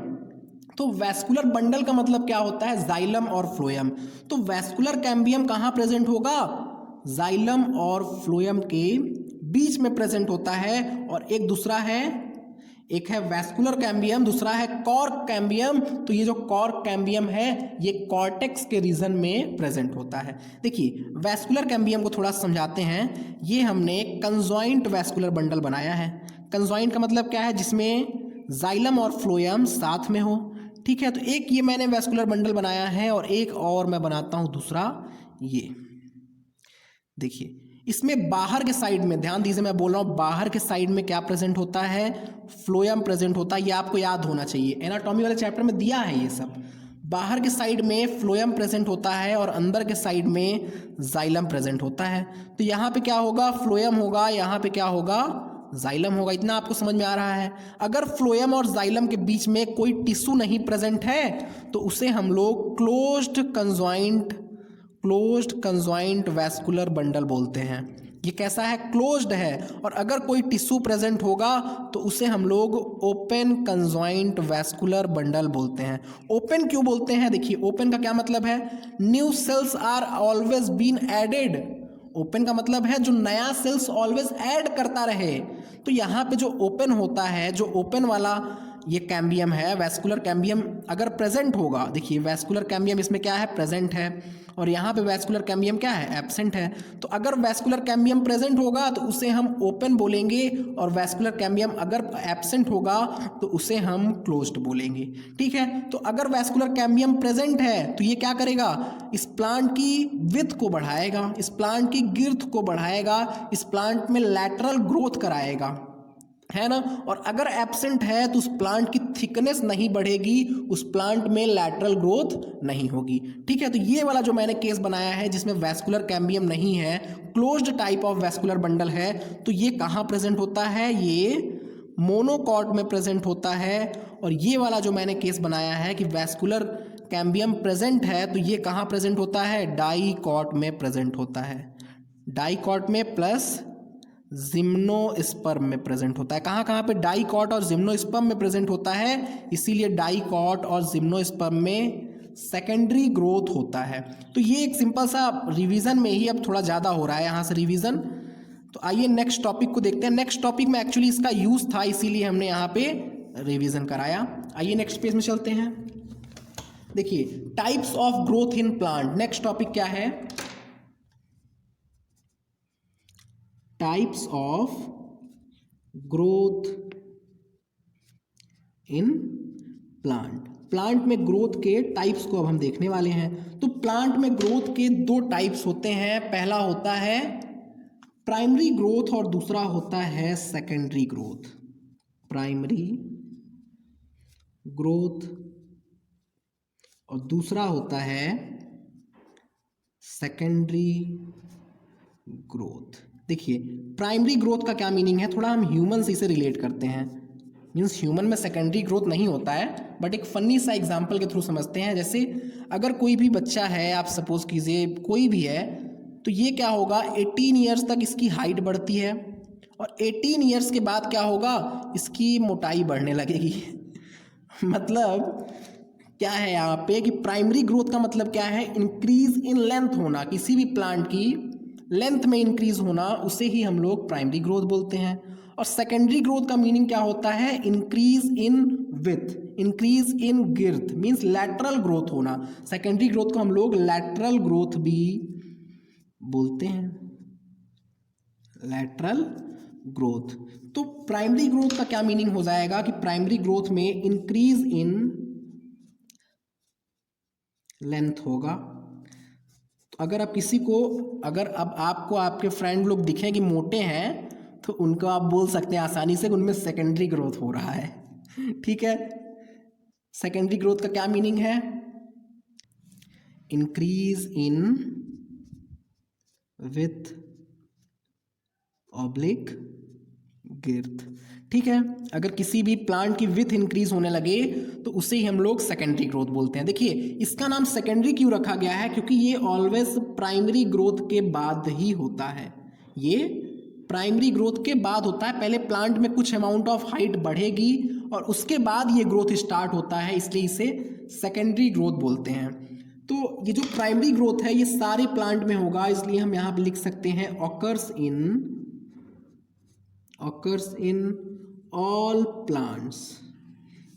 तो वैस्कुलर बंडल का मतलब क्या होता है, जाइलम और फ्लोएम। तो वैस्कुलर कैम्बियम कहाँ प्रेजेंट होगा, जाइलम और फ्लोएम के बीच में प्रेजेंट होता है, और एक दूसरा है, एक है वैस्कुलर कैम्बियम, दूसरा है कॉर्क कैम्बियम। तो ये जो कॉर्क कैम्बियम है ये कॉर्टेक्स के रीजन में प्रेजेंट होता है। देखिए वैस्कुलर कैम्बियम को थोड़ा समझाते हैं। ये हमने कंजॉइंट वैस्कुलर बंडल बनाया है। कंजॉइंट का मतलब क्या है, जिसमें जाइलम और फ्लोएम साथ में हो, ठीक है। तो एक ये मैंने वैस्कुलर बंडल बनाया है, और एक और मैं बनाता हूं दूसरा। ये देखिए इसमें बाहर के साइड में, ध्यान दीजिए मैं बोल रहा हूँ, बाहर के साइड में क्या प्रेजेंट होता है, फ्लोएम प्रेजेंट होता है। ये आपको याद होना चाहिए, एनाटॉमी वाले चैप्टर में दिया है ये सब। बाहर के साइड में फ्लोएम प्रेजेंट होता है और अंदर के साइड में जाइलम प्रेजेंट होता है। तो यहाँ पे क्या होगा, फ्लोएम होगा, यहाँ पे क्या होगा, जाइलम होगा। इतना आपको समझ में आ रहा है। अगर फ्लोएम और जाइलम के बीच में कोई टिश्यू नहीं प्रेजेंट है तो उसे हम लोग क्लोज्ड कंजॉइंट वैस्कुलर बंडल बोलते हैं। ये कैसा है, क्लोज्ड है। और अगर कोई टिश्यू प्रेजेंट होगा तो उसे हम लोग ओपन कंजॉइंट वैस्कुलर बंडल बोलते हैं। ओपन क्यों बोलते हैं, देखिए ओपन का क्या मतलब है, new cells are always been added. Open का मतलब है जो नया सेल्स ऑलवेज ऐड करता रहे। तो यहाँ पे जो ओपन होता है, जो ओपन वाला ये कैम्बियम है, वैस्कुलर कैम्बियम अगर प्रेजेंट होगा, देखिए वैस्कुलर कैम्बियम इसमें क्या है, प्रेजेंट है, और यहाँ पे वैस्कुलर कैम्बियम क्या है, एब्सेंट है। तो अगर वैस्कुलर कैम्बियम प्रेजेंट होगा तो उसे हम ओपन बोलेंगे, और वैस्कुलर कैम्बियम अगर एब्सेंट होगा तो उसे हम क्लोज्ड बोलेंगे, ठीक है। तो अगर वैस्कुलर कैम्बियम प्रेजेंट है तो ये क्या करेगा, इस प्लांट की विड्थ को बढ़ाएगा, इस प्लांट की गिर्थ को बढ़ाएगा, इस प्लांट में लैटरल ग्रोथ कराएगा, है ना। और अगर एब्सेंट है तो उस प्लांट की थिकनेस नहीं बढ़ेगी, उस प्लांट में लैटरल ग्रोथ नहीं होगी, ठीक है। तो ये वाला जो मैंने केस बनाया है जिसमें वैस्कुलर कैम्बियम नहीं है, closed type of vascular bundle है, तो ये कहाँ प्रेजेंट होता है, ये मोनोकॉट में प्रेजेंट होता है। और ये वाला जो मैंने केस बनाया है कि वैस्कुलर कैम्बियम प्रेजेंट है, तो ये कहाँ प्रेजेंट होता है, डाइकॉट में प्रेजेंट होता है। डाइकॉट में प्लस जिम्नोस्पर्म में प्रेजेंट होता है। कहाँ कहाँ पे, डाइकॉट और जिम्नोस्पर्म में प्रेजेंट होता है, इसीलिए डाइकॉट और जिम्नोस्पर्म में सेकेंडरी ग्रोथ होता है। तो ये एक सिंपल सा रिवीजन में ही, अब थोड़ा ज़्यादा हो रहा है यहाँ से रिवीजन। तो आइए नेक्स्ट टॉपिक को देखते हैं। नेक्स्ट टॉपिक में एक्चुअली इसका यूज़ था, इसीलिए हमने यहाँ पे रिवीजन कराया। आइए नेक्स्ट पेज में चलते हैं। देखिए types of growth in plant, next topic क्या है, types of growth in plant. Plant में ग्रोथ के टाइप्स को अब हम देखने वाले हैं। तो प्लांट में ग्रोथ के दो टाइप्स होते हैं, पहला होता है प्राइमरी ग्रोथ और दूसरा होता है सेकेंडरी ग्रोथ। प्राइमरी ग्रोथ और दूसरा होता है सेकेंडरी ग्रोथ। देखिए प्राइमरी ग्रोथ का क्या मीनिंग है, थोड़ा हम ह्यूमन से इसे रिलेट करते हैं। मीन्स ह्यूमन में सेकेंडरी ग्रोथ नहीं होता है, बट एक फनी सा एग्जांपल के थ्रू समझते हैं। जैसे अगर कोई भी बच्चा है, आप सपोज कीजिए कोई भी है, तो ये क्या होगा, 18 ईयर्स तक इसकी हाइट बढ़ती है, और 18 ईयर्स के बाद क्या होगा, इसकी मोटाई बढ़ने लगेगी। मतलब क्या है यहाँ पे कि प्राइमरी ग्रोथ का मतलब क्या है, इंक्रीज इन लेंथ होना, किसी भी प्लांट की लेंथ में इंक्रीज होना, उसे ही हम लोग प्राइमरी ग्रोथ बोलते हैं। और सेकेंडरी ग्रोथ का मीनिंग क्या होता है, increase in width, increase in girth, means lateral growth होना। सेकेंडरी ग्रोथ को हम लोग लैटरल ग्रोथ भी बोलते हैं, लैटरल ग्रोथ। तो प्राइमरी ग्रोथ का क्या मीनिंग हो जाएगा कि प्राइमरी ग्रोथ में इंक्रीज इन लेंथ होगा। तो अगर आप किसी को, अगर अब आपको आपके फ्रेंड लोग दिखें कि मोटे हैं, तो उनको आप बोल सकते हैं आसानी से कि उनमें सेकेंडरी ग्रोथ हो रहा है, ठीक है। सेकेंडरी ग्रोथ का क्या मीनिंग है, इंक्रीज इन विथ ऑब्लिक गिर्थ, ठीक है। अगर किसी भी प्लांट की विथ इंक्रीज होने लगे तो उसे ही हम लोग सेकेंडरी ग्रोथ बोलते हैं। देखिए इसका नाम सेकेंडरी क्यों रखा गया है, क्योंकि ये ऑलवेज प्राइमरी ग्रोथ के बाद ही होता है। ये प्राइमरी ग्रोथ के बाद होता है, पहले प्लांट में कुछ अमाउंट ऑफ हाइट बढ़ेगी और उसके बाद ये ग्रोथ स्टार्ट होता है, इसलिए इसे सेकेंडरी ग्रोथ बोलते हैं। तो ये जो प्राइमरी ग्रोथ है ये सारे प्लांट में होगा, इसलिए हम यहाँ पे लिख सकते हैं ऑकर्स इन ऑल प्लांट्स।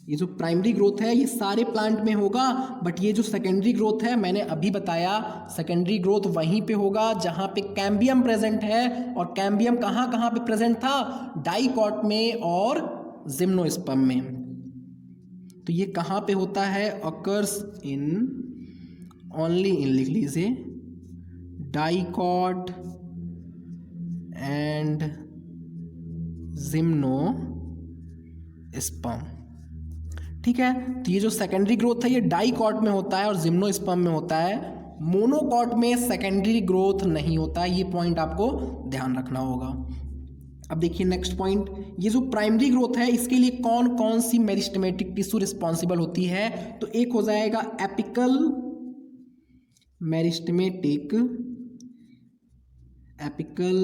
ये जो प्राइमरी ग्रोथ है ये सारे प्लांट में होगा, बट ये जो सेकेंडरी ग्रोथ है मैंने अभी बताया सेकेंडरी ग्रोथ वहीं पे होगा जहाँ पे कैम्बियम प्रेजेंट है, और कैम्बियम कहाँ कहाँ पे प्रेजेंट था, डाइकॉट में और जिम्नोस्पर्म में। तो ये कहाँ पे होता है, ऑकर्स इन ओनली इन, लिख लीजिए, डाइकॉट एंड जिम्नोस्पर्म। ठीक है, तो ये जो सेकेंडरी ग्रोथ है ये डाइकॉट में होता है और जिम्नोस्पर्म में होता है, मोनोकॉट में सेकेंडरी ग्रोथ नहीं होता है। ये पॉइंट आपको ध्यान रखना होगा। अब देखिए नेक्स्ट पॉइंट, ये जो प्राइमरी ग्रोथ है इसके लिए कौन कौन सी मेरिस्टेमेटिक टिश्यू रिस्पॉन्सिबल होती है, तो एक हो जाएगा एपिकल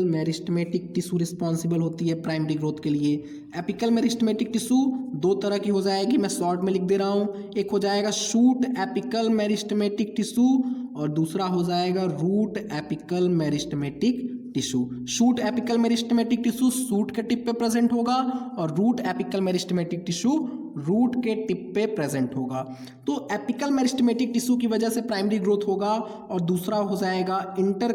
मेरिस्टेमेटिक टिश्यू रिस्पॉन्सिबल होती है प्राइमरी ग्रोथ के लिए। एपिकल मेरिस्टेमेटिक टिश्यू दो तरह की हो जाएगी, मैं शॉर्ट में लिख दे रहा हूँ, एक हो जाएगा शूट एपिकल मेरिस्टेमेटिक टिश्यू और दूसरा हो जाएगा root apical meristematic tissue. Shoot apical meristematic tissue shoot के टिप पे प्रेजेंट होगा और root apical meristematic tissue root के टिप पे प्रेजेंट होगा। तो एपिकल मेरिस्टेमेटिक टिश्यू की वजह से प्राइमरी ग्रोथ होगा, और दूसरा हो जाएगा इंटर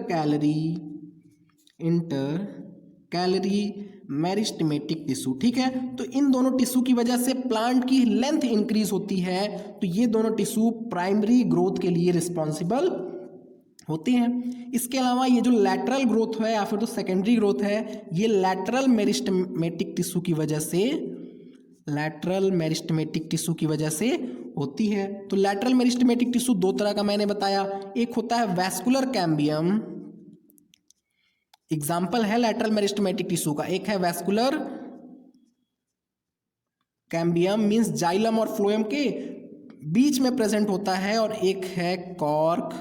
कैलरी मेरिस्टेमेटिक टिश्यू। ठीक है, तो इन दोनों टिश्यू की वजह से प्लांट की लेंथ इंक्रीज होती है, तो ये दोनों टिश्यू प्राइमरी ग्रोथ के लिए रिस्पॉन्सिबल होते हैं। इसके अलावा ये जो लैटरल ग्रोथ है या फिर जो सेकेंडरी ग्रोथ है ये लैटरल मेरिस्टेमेटिक टिश्यू की वजह से होती है। तो लैटरल मेरिस्टेमेटिक टिश्यू दो तरह का मैंने बताया, एक होता है वैस्कुलर कैम्बियम, एग्जाम्पल है लैटरल मेरिस्टेमेटिक टिश्यू का, एक है वैस्कुलर कैम्बियम मींस जाइलम और फ्लोएम के बीच में प्रेजेंट होता है, और एक है कॉर्क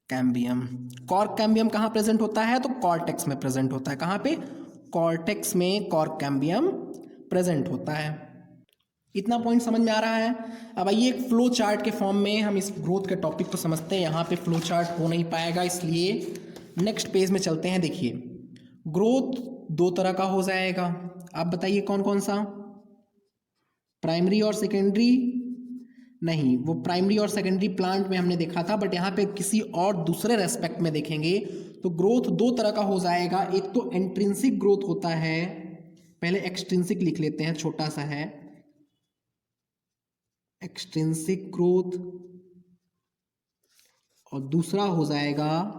कैम्बियम। कॉर्क कैम्बियम कहाँ प्रेजेंट होता है, तो कॉर्टेक्स में प्रेजेंट होता है। कहाँ पे, कॉर्टेक्स में कॉर्क कैम्बियम प्रेजेंट होता है। इतना पॉइंट समझ में आ रहा है। अब आइए एक फ्लो चार्ट के फॉर्म में हम इस ग्रोथ के टॉपिक को समझते हैं। यहाँ पे फ्लो चार्ट हो नहीं पाएगा, इसलिए नेक्स्ट पेज में चलते हैं। देखिए ग्रोथ दो तरह का हो जाएगा, आप बताइए कौन कौन सा, प्राइमरी और सेकेंडरी नहीं, वो प्राइमरी और सेकेंडरी प्लांट में हमने देखा था, बट यहाँ पे किसी और दूसरे रेस्पेक्ट में देखेंगे तो ग्रोथ दो तरह का हो जाएगा। एक तो इंट्रिंसिक ग्रोथ होता है, पहले एक्सट्रिंसिक लिख लेते हैं, छोटा सा है एक्सट्रिंसिक ग्रोथ, और दूसरा हो जाएगा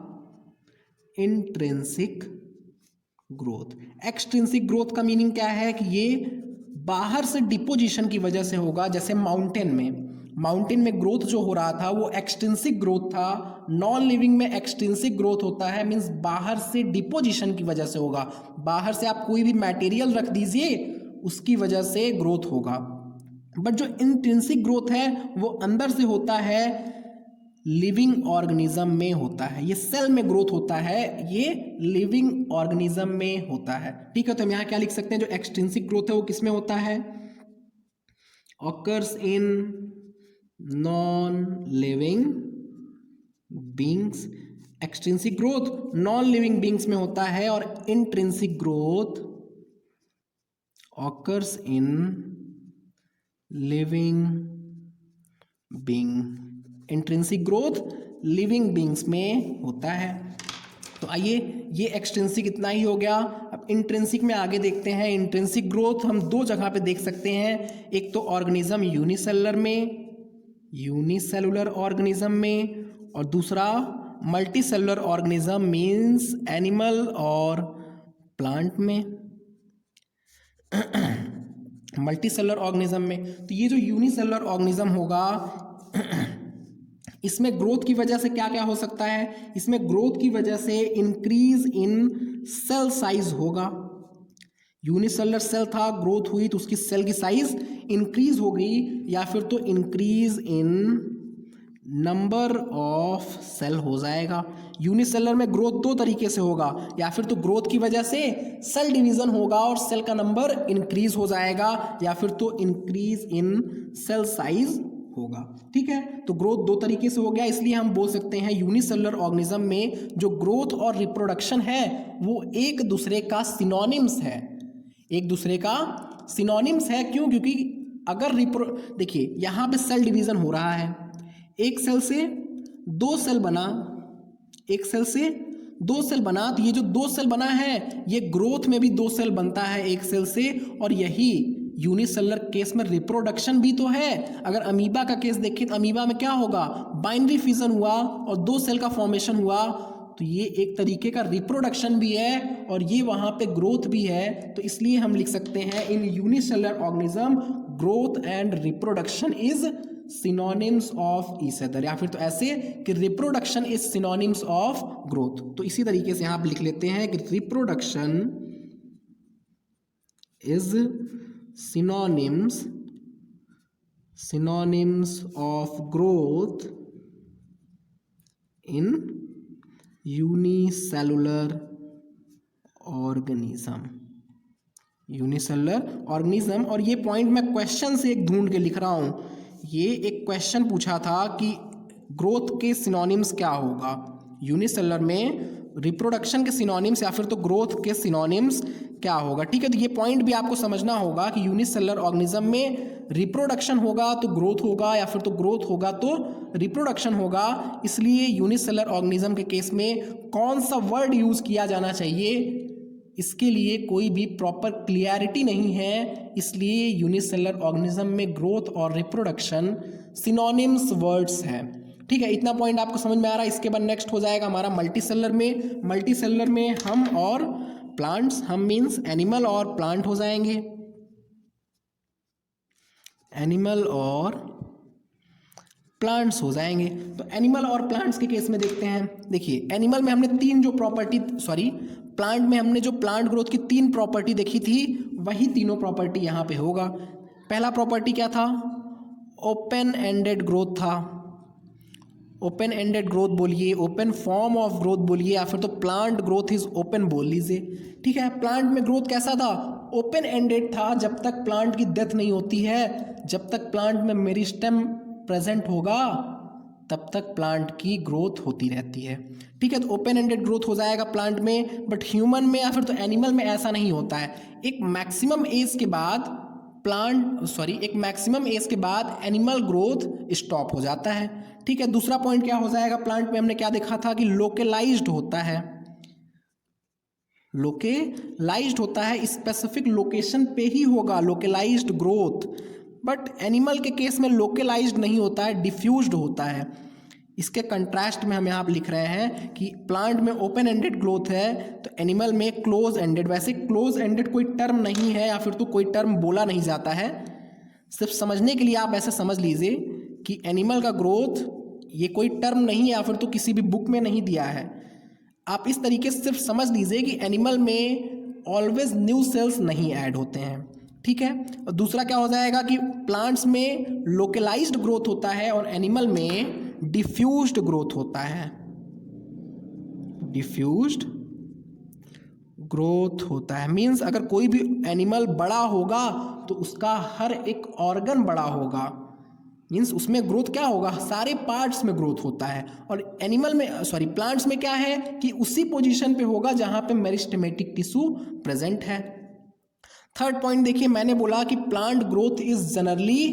इंट्रिंसिक ग्रोथ। एक्सट्रिंसिक ग्रोथ का मीनिंग क्या है कि ये बाहर से डिपोजिशन की वजह से होगा। जैसे माउंटेन में ग्रोथ जो हो रहा था वो एक्सट्रिंसिक ग्रोथ था, नॉन लिविंग में एक्सट्रिंसिक ग्रोथ होता है, मींस बाहर से डिपोजिशन की वजह से होगा। बाहर से आप कोई भी मटेरियल रख दीजिए उसकी वजह से ग्रोथ होगा। बट जो इंट्रिंसिक ग्रोथ है वो अंदर से होता है, लिविंग ऑर्गेनिज्म में होता है। ये सेल में ग्रोथ होता है, ये लिविंग ऑर्गेनिज्म में होता है। ठीक है, तो हम यहाँ क्या लिख सकते हैं, जो एक्सट्रिंसिक ग्रोथ है वो किस में होता है, occurs in non living beings. Extrinsic growth non living beings में होता है, और intrinsic growth occurs in living being. Intrinsic growth living beings में होता है। तो आइए ये एक्सट्रिंसिक इतना ही हो गया। अब इंट्रिंसिक में आगे देखते हैं। इंट्रिंसिक ग्रोथ हम दो जगह पे देख सकते हैं, एक तो ऑर्गेनिज्म यूनिसेलुलर ऑर्गेनिज्म में, और दूसरा मल्टीसेलुलर ऑर्गेनिज्म मींस एनिमल और प्लांट में। मल्टीसेलुलर ऑर्गेनिज्म में, तो ये जो यूनिसेलुलर ऑर्गेनिज्म होगा इसमें ग्रोथ की वजह से क्या क्या हो सकता है, इसमें ग्रोथ की वजह से इंक्रीज इन सेल साइज होगा। यूनिसेलुलर सेल था, ग्रोथ हुई तो उसकी सेल की साइज इंक्रीज हो गई, या फिर तो increase in number of cell हो जाएगा। यूनिसेलुलर में ग्रोथ दो तरीके से होगा, या फिर तो ग्रोथ की वजह से सेल डिवीजन होगा और सेल का नंबर इंक्रीज हो जाएगा, या फिर तो इंक्रीज इन सेल साइज होगा। ठीक है, तो ग्रोथ दो तरीके से हो गया, इसलिए हम बोल सकते हैं यूनिसेलुलर ऑर्गेनिज्म में जो ग्रोथ और रिप्रोडक्शन है वो एक दूसरे का सिनोनिम्स है, एक दूसरे का सिनोनिम्स है। क्यों? क्योंकि अगर देखिए यहाँ पे सेल डिवीजन हो रहा है, एक सेल से दो सेल बना, एक सेल से दो सेल बना, तो ये जो दो सेल बना है ये ग्रोथ में भी दो सेल बनता है एक सेल से, और यही यूनिसेलुलर केस में रिप्रोडक्शन भी तो है। अगर अमीबा का केस देखें तो अमीबा में क्या होगा, बाइनरी फिजन हुआ और दो सेल का फॉर्मेशन हुआ, तो ये एक तरीके का रिप्रोडक्शन भी है और ये वहाँ पे ग्रोथ भी है। तो इसलिए हम लिख सकते हैं इन unicellular organism growth and reproduction is synonyms of each other, या फिर तो ऐसे कि reproduction is synonyms of growth. तो इसी तरीके से यहाँ आप लिख लेते हैं कि reproduction is synonyms of growth in unicellular organism। और ये पॉइंट मैं क्वेश्चन से एक ढूंढ के लिख रहा हूं, ये एक क्वेश्चन पूछा था कि ग्रोथ के सिनोनिम्स क्या होगा यूनिसेलुलर में, रिप्रोडक्शन के सिनोनिम्स या फिर तो ग्रोथ के सिनोनिम्स क्या होगा। ठीक है, तो ये पॉइंट भी आपको समझना होगा कि यूनिसेलुलर ऑर्गेनिज्म में रिप्रोडक्शन होगा तो ग्रोथ होगा, या फिर तो ग्रोथ होगा तो रिप्रोडक्शन होगा। इसलिए यूनिसेलुलर ऑर्गेनिज्म के केस में कौन सा वर्ड यूज किया जाना चाहिए, इसके लिए कोई भी प्रॉपर क्लियरिटी नहीं है। इसलिए यूनिसेलुलर ऑर्गेनिज्म में ग्रोथ और रिप्रोडक्शन सिनोनिम्स वर्ड्स हैं। ठीक है, इतना पॉइंट आपको समझ में आ रहा है। इसके बाद नेक्स्ट हो जाएगा हमारा मल्टीसेलुलर में। मल्टीसेलुलर में हम और प्लांट्स, हम मीन्स एनिमल और प्लांट हो जाएंगे, एनिमल और प्लांट्स हो जाएंगे। तो एनिमल और प्लांट्स के केस में देखते हैं। देखिए एनिमल में हमने तीन जो प्रॉपर्टी, प्लांट में हमने जो प्लांट ग्रोथ की तीन प्रॉपर्टी देखी थी वही तीनों प्रॉपर्टी यहाँ पे होगा। पहला प्रॉपर्टी क्या था, ओपन एंडेड ग्रोथ था। ओपन एंडेड ग्रोथ बोलिए, ओपन फॉर्म ऑफ ग्रोथ बोलिए, या फिर तो प्लांट ग्रोथ इज ओपन बोल लीजिए। ठीक है, प्लांट में ग्रोथ कैसा था, ओपन एंडेड था। जब तक प्लांट की डेथ नहीं होती है, जब तक प्लांट में मेरिस्टेम प्रेजेंट होगा तब तक प्लांट की ग्रोथ होती रहती है। ठीक है, तो ओपन एंडेड ग्रोथ हो जाएगा प्लांट में। बट ह्यूमन में या फिर तो एनिमल में ऐसा नहीं होता है। एक मैक्सिमम एज के बाद एक मैक्सिमम एज के बाद एनिमल ग्रोथ स्टॉप हो जाता है। ठीक है, दूसरा पॉइंट क्या हो जाएगा, प्लांट में हमने क्या देखा था कि लोकलाइज्ड होता है, लोकलाइज्ड होता है, स्पेसिफिक लोकेशन पे ही होगा लोकलाइज्ड ग्रोथ। बट एनिमल के केस में लोकलाइज्ड नहीं होता है, डिफ्यूज्ड होता है। इसके कंट्रास्ट में हम यहाँ पर लिख रहे हैं कि प्लांट में ओपन एंडेड ग्रोथ है तो एनिमल में क्लोज एंडेड। वैसे क्लोज एंडेड कोई टर्म नहीं है या फिर तो कोई टर्म बोला नहीं जाता है, सिर्फ समझने के लिए आप ऐसे समझ लीजिए कि एनिमल का ग्रोथ ये कोई टर्म नहीं है या फिर तो किसी भी बुक में नहीं दिया है। आप इस तरीके से सिर्फ समझ लीजिए कि एनिमल में ऑलवेज न्यू सेल्स नहीं ऐड होते हैं। ठीक है, और दूसरा क्या हो जाएगा कि प्लांट्स में लोकलाइज्ड ग्रोथ होता है और एनिमल में डिफ्यूज्ड ग्रोथ होता है, डिफ्यूज्ड ग्रोथ होता है। मीन्स अगर कोई भी एनिमल बड़ा होगा तो उसका हर एक ऑर्गन बड़ा होगा, मीन्स उसमें ग्रोथ क्या होगा, सारे पार्ट्स में ग्रोथ होता है। और एनिमल में प्लांट्स में क्या है कि उसी पोजीशन पे होगा जहां पे मेरिस्टेमेटिक टिश्यू प्रेजेंट है। थर्ड पॉइंट देखिए, मैंने बोला कि plant growth is generally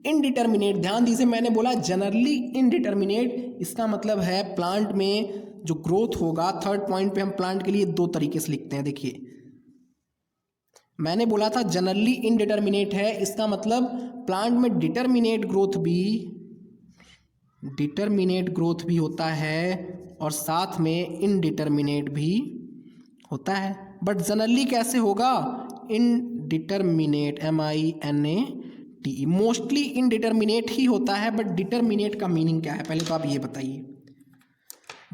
indeterminate. ध्यान दीजिए, मैंने बोला जनरली इनडिटर्मिनेट, इसका मतलब है प्लांट में जो ग्रोथ होगा, थर्ड पॉइंट पे हम प्लांट के लिए दो तरीके से लिखते हैं। देखिए मैंने बोला था जनरली इनडिटर्मिनेट है, इसका मतलब प्लांट में डिटर्मिनेट ग्रोथ भी होता है और साथ में इनडिटर्मिनेट भी होता है। बट जनरली कैसे होगा, इनडिटर्मिनेट, MINATE, मोस्टली इनडिटर्मिनेट ही होता है। बट डिटर्मिनेट का मीनिंग क्या है, पहले तो आप ये बताइए।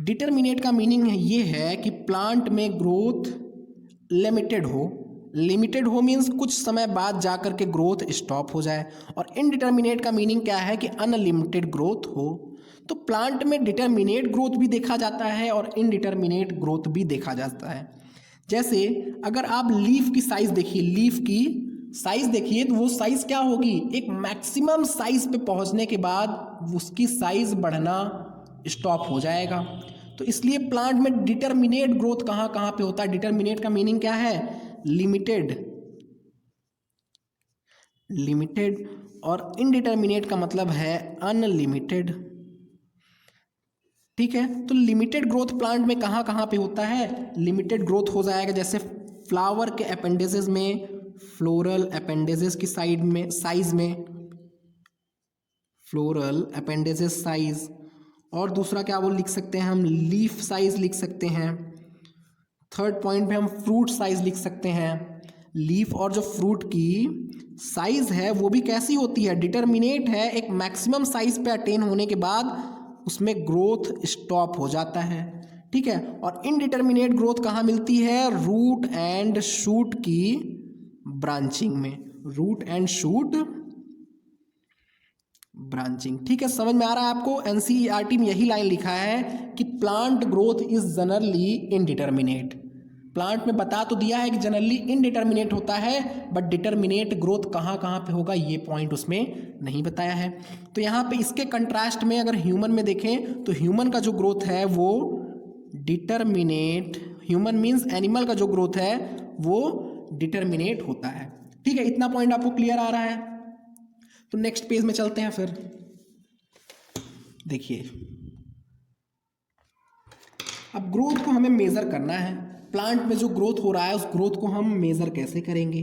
डिटर्मिनेट का मीनिंग ये है कि प्लांट में ग्रोथ लिमिटेड हो मीन्स कुछ समय बाद जाकर के ग्रोथ स्टॉप हो जाए। और इनडिटर्मिनेट का मीनिंग क्या है कि अनलिमिटेड ग्रोथ हो। तो प्लांट में डिटर्मिनेट ग्रोथ भी देखा जाता है और इनडिटर्मिनेट ग्रोथ भी देखा जाता है। जैसे अगर आप लीफ की साइज देखिए, लीफ की साइज देखिए, तो वो साइज क्या होगी, एक मैक्सिमम साइज पे पहुंचने के बाद उसकी साइज बढ़ना स्टॉप हो जाएगा। तो इसलिए प्लांट में डिटरमिनेट ग्रोथ कहाँ कहाँ पे होता है। डिटरमिनेट का मीनिंग क्या है, लिमिटेड, लिमिटेड, और इनडिटरमिनेट का मतलब है अनलिमिटेड। ठीक है, तो लिमिटेड ग्रोथ प्लांट में कहाँ कहाँ पे होता है, लिमिटेड ग्रोथ हो जाएगा जैसे फ्लावर के अपेंडेजेस में, फ्लोरल अपेंडेजेस की साइड में, साइज में, फ्लोरल अपेंडेजेस साइज, और दूसरा क्या वो लिख सकते हैं हम, लीफ साइज लिख सकते हैं। थर्ड पॉइंट पे हम फ्रूट साइज लिख सकते हैं। लीफ और जो फ्रूट की साइज है वो भी कैसी होती है, डिटरमिनेट है, एक मैक्सिमम साइज पे अटेन होने के बाद उसमें ग्रोथ स्टॉप हो जाता है। ठीक है, और इनडिटरमिनेट ग्रोथ कहाँ मिलती है, रूट एंड शूट की ब्रांचिंग में, रूट एंड शूट ब्रांचिंग। ठीक है, समझ में आ रहा है आपको। एनसीईआरटी में यही लाइन लिखा है कि plant growth is generally indeterminate. Plant में बता तो दिया है कि जनरली इनडिटरमिनेट होता है, बट डिटरमिनेट ग्रोथ कहाँ कहाँ पे होगा ये पॉइंट उसमें नहीं बताया है। तो यहाँ पे इसके कंट्रास्ट में अगर ह्यूमन में देखें तो ह्यूमन का जो ग्रोथ है वो डिटरमिनेट, ह्यूमन मीन्स एनिमल का जो ग्रोथ है वो डिटरमिनेट होता है। ठीक है, इतना पॉइंट आपको क्लियर आ रहा है। तो नेक्स्ट पेज में चलते हैं फिर। देखिए, अब ग्रोथ को हमें मेजर करना है। प्लांट में जो ग्रोथ हो रहा है उस ग्रोथ को हम मेजर कैसे करेंगे,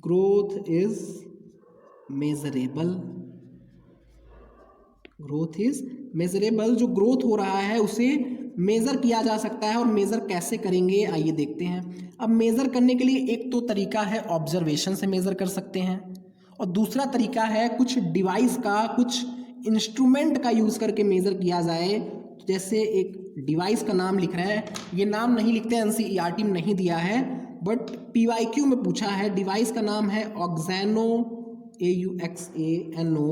growth is measurable, growth is measurable. जो ग्रोथ हो रहा है उसे मेजर किया जा सकता है, और मेजर कैसे करेंगे आइए देखते हैं। अब मेजर करने के लिए एक तो तरीका है ऑब्जर्वेशन से मेजर कर सकते हैं, और दूसरा तरीका है कुछ डिवाइस का, कुछ इंस्ट्रूमेंट का यूज़ करके मेज़र किया जाए। जैसे एक डिवाइस का नाम लिख रहे हैं, ये नाम नहीं लिखते हैं, एनसीईआरटी में नहीं दिया है, बट पीवाईक्यू में पूछा है। डिवाइस का नाम है ऑक्सैनो, AUXANO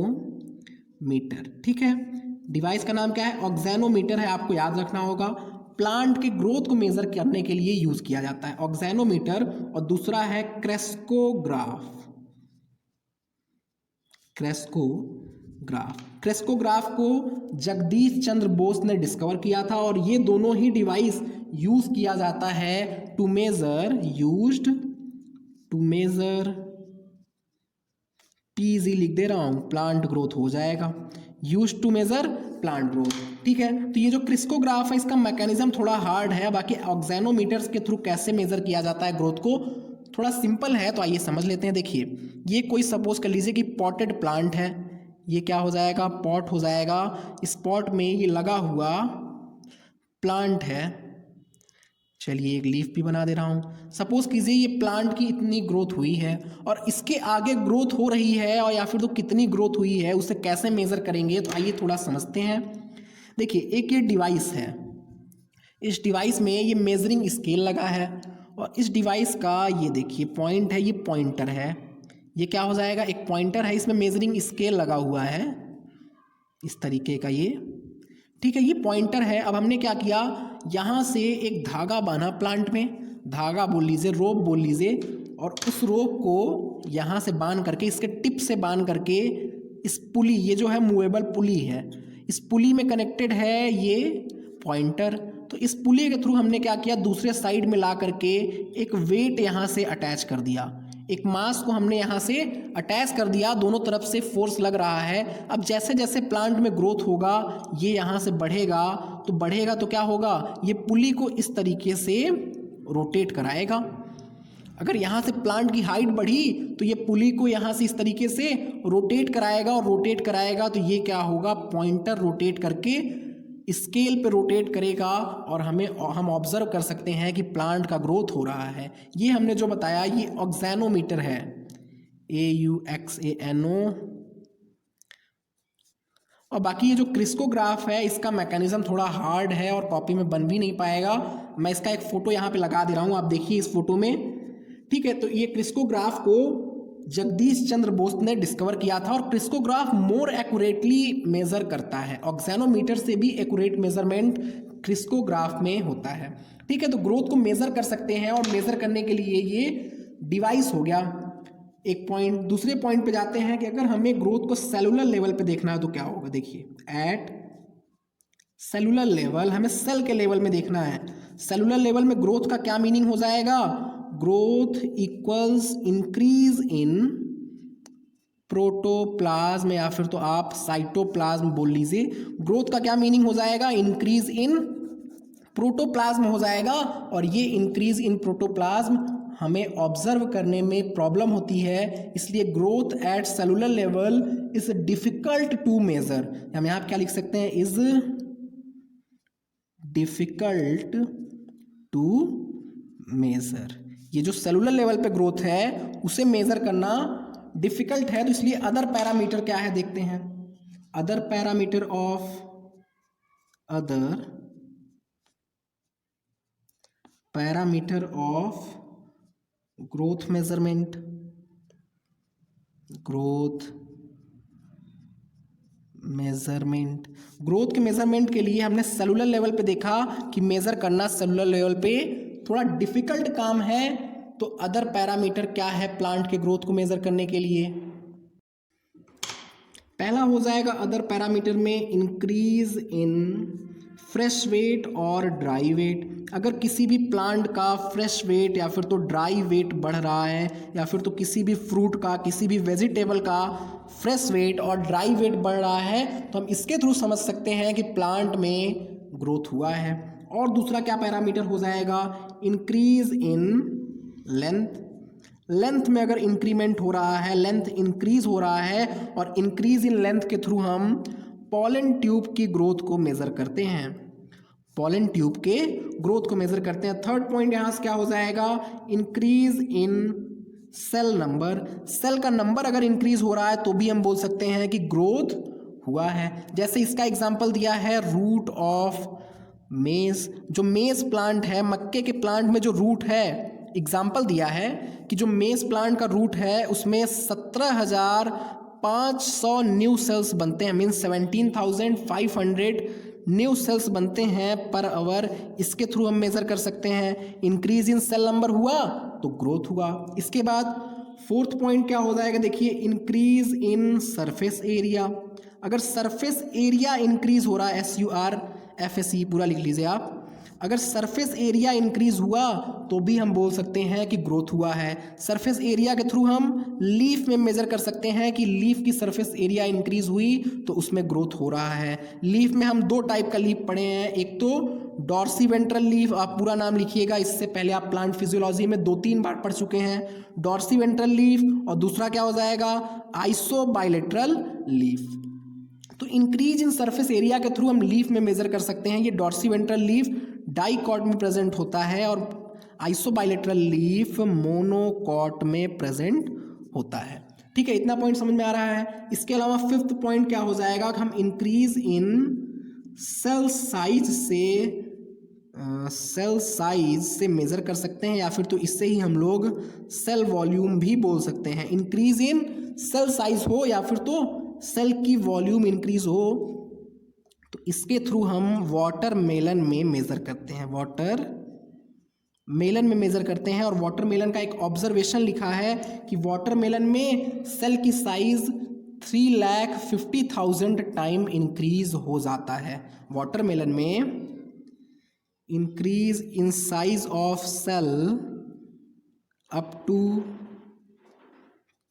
मीटर। ठीक है, डिवाइस का नाम क्या है, ऑक्सैनोमीटर है, आपको याद रखना होगा। प्लांट के ग्रोथ को मेजर करने के लिए यूज किया जाता है ऑक्सैनोमीटर, और दूसरा है क्रेस्कोग्राफ, क्रेस्कोग्राफ। क्रेस्कोग्राफ को जगदीश चंद्र बोस ने डिस्कवर किया था, और ये दोनों ही डिवाइस यूज किया जाता है to measure, used to measure, TZ लिख दे रहा हूं, प्लांट ग्रोथ हो जाएगा, use to measure plant growth. ठीक है, तो ये जो क्रिस्कोग्राफ है इसका मैकेनिज्म थोड़ा हार्ड है, बाकी ऑक्सैनोमीटर्स के थ्रू कैसे मेजर किया जाता है ग्रोथ को थोड़ा सिंपल है, तो आइए समझ लेते हैं। देखिए, ये कोई सपोज कर लीजिए कि पॉटेड प्लांट है, ये क्या हो जाएगा, पॉट हो जाएगा। इस पॉट में ये लगा हुआ प्लांट है, चलिए एक लीफ भी बना दे रहा हूँ। सपोज कीजिए ये प्लांट की इतनी ग्रोथ हुई है, और इसके आगे ग्रोथ हो रही है, और या फिर तो कितनी ग्रोथ हुई है उसे कैसे मेजर करेंगे, तो आइए थोड़ा समझते हैं। देखिए, एक ये डिवाइस है, इस डिवाइस में ये मेजरिंग स्केल लगा है, और इस डिवाइस का ये देखिए पॉइंट है, ये पॉइंटर है, ये क्या हो जाएगा, एक पॉइंटर है, इसमें मेजरिंग स्केल लगा हुआ है इस तरीके का ये। ठीक है, ये पॉइंटर है। अब हमने क्या किया, यहाँ से एक धागा बांधा प्लांट में, धागा बोल लीजिए, रोप बोल लीजिए, और उस रोप को यहाँ से बांध करके, इसके टिप से बांध करके इस पुली, ये जो है मूवेबल पुली है, इस पुली में कनेक्टेड है ये पॉइंटर। तो इस पुली के थ्रू हमने क्या किया, दूसरे साइड में ला करके एक वेट यहाँ से अटैच कर दिया, एक मास को हमने यहाँ से अटैच कर दिया, दोनों तरफ से फोर्स लग रहा है। अब जैसे जैसे प्लांट में ग्रोथ होगा ये यहाँ से बढ़ेगा, तो बढ़ेगा तो क्या होगा, ये पुली को इस तरीके से रोटेट कराएगा। अगर यहाँ से प्लांट की हाइट बढ़ी तो ये पुली को यहाँ से इस तरीके से रोटेट कराएगा, और रोटेट कराएगा तो ये क्या होगा, पॉइंटर रोटेट करके स्केल पे रोटेट करेगा, और हम ऑब्जर्व कर सकते हैं कि प्लांट का ग्रोथ हो रहा है। ये हमने जो बताया ये ऑक्सैनोमीटर है, AUXANO। और बाकी ये जो क्रिस्कोग्राफ है इसका मैकेनिज्म थोड़ा हार्ड है और कॉपी में बन भी नहीं पाएगा। मैं इसका एक फ़ोटो यहाँ पे लगा दे रहा हूँ, आप देखिए इस फोटो में। ठीक है, तो ये क्रिस्कोग्राफ को जगदीश चंद्र बोस ने डिस्कवर किया था, और क्रिस्कोग्राफ मोर एक्यूरेटली मेजर करता है, ऑक्सैनोमीटर से भी एक्यूरेट मेजरमेंट क्रिस्कोग्राफ में होता है। ठीक है, तो ग्रोथ को मेजर कर सकते हैं, और मेजर करने के लिए ये डिवाइस हो गया। एक पॉइंट, दूसरे पॉइंट पे जाते हैं कि अगर हमें ग्रोथ को सेलुलर लेवल पे देखना है तो क्या होगा। देखिए एट सेलुलर लेवल, हमें सेल के लेवल में देखना है। सेलुलर लेवल में ग्रोथ का क्या मीनिंग हो जाएगा, growth equals increase in protoplasm या फिर तो आप साइटोप्लाज्म बोल लीजिए। ग्रोथ का क्या मीनिंग हो जाएगा, इंक्रीज इन प्रोटोप्लाज्म हो जाएगा। और ये इंक्रीज इन प्रोटोप्लाज्म हमें ऑब्जर्व करने में प्रॉब्लम होती है, इसलिए growth at cellular level is difficult to measure. हम यहाँ क्या लिख सकते हैं, इज डिफिकल्ट टू मेजर। ये जो सेलुलर लेवल पे ग्रोथ है उसे मेजर करना डिफिकल्ट है, तो इसलिए अदर पैरामीटर क्या है देखते हैं। Other parameter of growth measurement, growth के मेजरमेंट के लिए हमने सेलुलर लेवल पे देखा कि मेजर करना सेलुलर लेवल पे थोड़ा डिफिकल्ट काम है। तो अदर पैरामीटर क्या है प्लांट के ग्रोथ को मेजर करने के लिए, पहला हो जाएगा अदर पैरामीटर में इंक्रीज इन फ्रेश वेट और ड्राई वेट। अगर किसी भी प्लांट का फ्रेश वेट या फिर तो ड्राई वेट बढ़ रहा है, या फिर तो किसी भी फ्रूट का, किसी भी वेजिटेबल का फ्रेश वेट और ड्राई वेट बढ़ रहा है, तो हम इसके थ्रू समझ सकते हैं कि प्लांट में ग्रोथ हुआ है। और दूसरा क्या पैरामीटर हो जाएगा, इंक्रीज इन लेंथ में अगर इंक्रीमेंट हो रहा है, लेंथ इंक्रीज हो रहा है, और इंक्रीज इन लेंथ के थ्रू हम पॉलन ट्यूब की ग्रोथ को मेजर करते हैं, पॉलन ट्यूब के ग्रोथ को मेजर करते हैं। थर्ड पॉइंट यहां से क्या हो जाएगा, increase in cell number. Cell का नंबर अगर इंक्रीज हो रहा है तो भी हम बोल सकते हैं कि ग्रोथ हुआ है। जैसे इसका एग्जांपल दिया है रूट ऑफ मेज, जो मेज प्लांट है, मक्के के प्लांट में जो रूट है, एग्जाम्पल दिया है कि जो मेज प्लांट का रूट है उसमें 17,500 न्यू सेल्स बनते हैं, मीन्स 17,500 न्यू सेल्स बनते हैं पर आवर। इसके थ्रू हम मेजर कर सकते हैं इंक्रीज इन सेल नंबर हुआ तो ग्रोथ हुआ। इसके बाद फोर्थ पॉइंट क्या हो जाएगा, देखिए इंक्रीज इन सरफेस एरिया। अगर सरफेस एरिया इंक्रीज हो रहा है, SURFACE पूरा लिख लीजिए आप, अगर सरफेस एरिया इंक्रीज हुआ तो भी हम बोल सकते हैं कि ग्रोथ हुआ है। सरफेस एरिया के थ्रू हम लीफ में मेजर कर सकते हैं कि लीफ की सरफेस एरिया इंक्रीज हुई तो उसमें ग्रोथ हो रहा है। लीफ में हम दो टाइप का लीफ पढ़े हैं, एक तो डॉर्सीवेंट्रल लीफ, आप पूरा नाम लिखिएगा, इससे पहले आप प्लांट फिजियोलॉजी में 2-3 बार पढ़ चुके हैं, डॉर्सीवेंट्रल लीफ, और दूसरा क्या हो जाएगा, आइसोबाइलेटरल लीफ। तो इंक्रीज इन सरफेस एरिया के थ्रू हम लीफ में मेजर कर सकते हैं। ये डॉर्सीवेंट्रल लीफ डाइकॉट में प्रेजेंट होता है और आइसोबाइलेटरल लीफ मोनोकॉट में प्रेजेंट होता है। ठीक है, इतना पॉइंट समझ में आ रहा है। इसके अलावा फिफ्थ पॉइंट क्या हो जाएगा कि हम इंक्रीज इन सेल साइज से मेजर कर सकते हैं, या फिर तो इससे ही हम लोग सेल वॉल्यूम भी बोल सकते हैं। इंक्रीज इन सेल साइज हो या फिर तो सेल की वॉल्यूम इंक्रीज हो, तो इसके थ्रू हम वाटरमेलन में मेजर करते हैं, वाटरमेलन में मेजर करते हैं। और वाटरमेलन का एक ऑब्जर्वेशन लिखा है कि वाटरमेलन में सेल की साइज 3,50,000 टाइम इंक्रीज हो जाता है। वाटरमेलन में increase in size of cell up to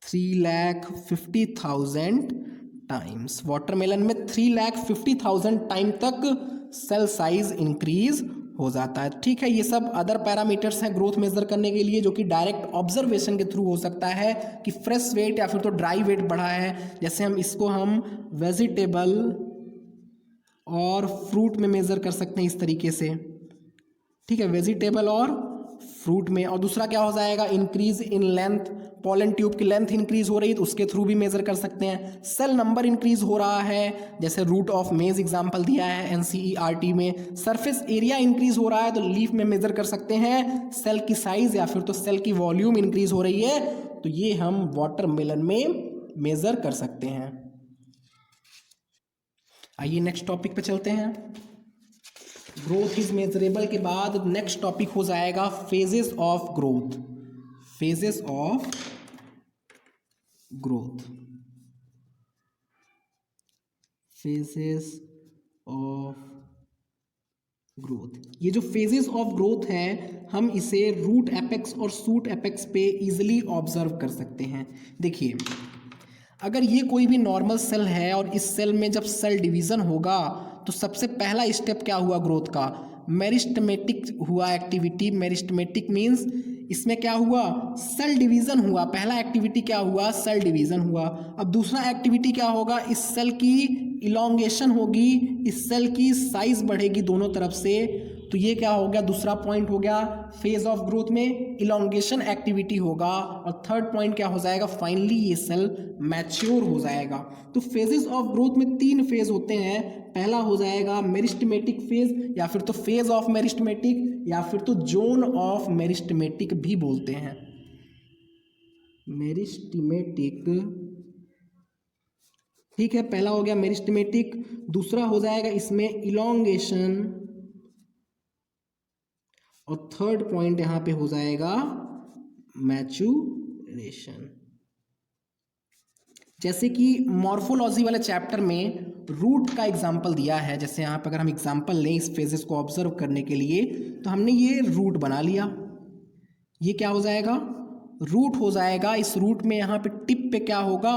3,50,000 times. Watermelon में 3,50,000 टाइम तक सेल साइज इंक्रीज हो जाता है। ठीक है, ये सब अदर पैरामीटर्स हैं ग्रोथ मेजर करने के लिए, जो कि डायरेक्ट ऑब्जर्वेशन के थ्रू हो सकता है कि फ्रेश वेट या फिर तो ड्राई वेट बढ़ा है। जैसे हम वेजिटेबल और फ्रूट में मेजर कर सकते हैं इस तरीके से। ठीक है, वेजिटेबल और फ्रूट में। और दूसरा क्या हो जाएगा, increase in length, pollen tube की लेंथ इंक्रीज हो रही है तो उसके थ्रू भी मेजर कर सकते हैं। सेल नंबर इंक्रीज हो रहा है, जैसे रूट ऑफ मेज एग्जांपल दिया है NCERT में। सरफेस एरिया इंक्रीज हो रहा है तो लीफ में मेजर कर सकते हैं। सेल की साइज या फिर तो सेल की वॉल्यूम इंक्रीज हो रही है तो ये हम वाटरमेलन में मेजर कर सकते हैं। आइए नेक्स्ट टॉपिक पे चलते हैं। ग्रोथ इज मेजरेबल के बाद नेक्स्ट टॉपिक हो जाएगा phases of growth. Phases of growth, phases of growth. ये जो फेजेस ऑफ ग्रोथ है हम इसे रूट एपेक्स और शूट एपेक्स पे इजीली ऑब्जर्व कर सकते हैं। देखिए, अगर ये कोई भी नॉर्मल सेल है और इस सेल में जब सेल डिवीज़न होगा तो सबसे पहला स्टेप क्या हुआ ग्रोथ का, मेरिस्टेमेटिक हुआ एक्टिविटी। मेरिस्टेमेटिक मीन्स इसमें क्या हुआ, सेल डिवीज़न हुआ। पहला एक्टिविटी क्या हुआ, सेल डिवीज़न हुआ। अब दूसरा एक्टिविटी क्या होगा, इस सेल की इलोंगेशन होगी, इस सेल की साइज बढ़ेगी दोनों तरफ से। तो ये क्या हो गया, दूसरा पॉइंट हो गया। फेज ऑफ ग्रोथ में इलोंगेशन एक्टिविटी होगा। और थर्ड पॉइंट क्या हो जाएगा, फाइनली ये सेल मैच्योर हो जाएगा। तो फेजेस ऑफ ग्रोथ में 3 फेज होते हैं। पहला हो जाएगा मेरिस्टेमेटिक फेज, या फिर तो फेज ऑफ मेरिस्टेमेटिक, या फिर तो जोन ऑफ मेरिस्टेमेटिक भी बोलते हैं। मेरिस्टेमेटिक, ठीक है, पहला हो गया मेरिस्टेमेटिक। दूसरा हो जाएगा इसमें इलोंगेशन, और थर्ड पॉइंट यहां पे हो जाएगा मैच्योरेशन। जैसे कि मॉर्फोलॉजी वाले चैप्टर में रूट का एग्जाम्पल दिया है, जैसे यहाँ पर अगर हम एग्जाम्पल लें इस फेजेस को ऑब्जर्व करने के लिए, तो हमने ये रूट बना लिया। ये क्या हो जाएगा, रूट हो जाएगा। इस रूट में यहाँ पे टिप पे क्या होगा,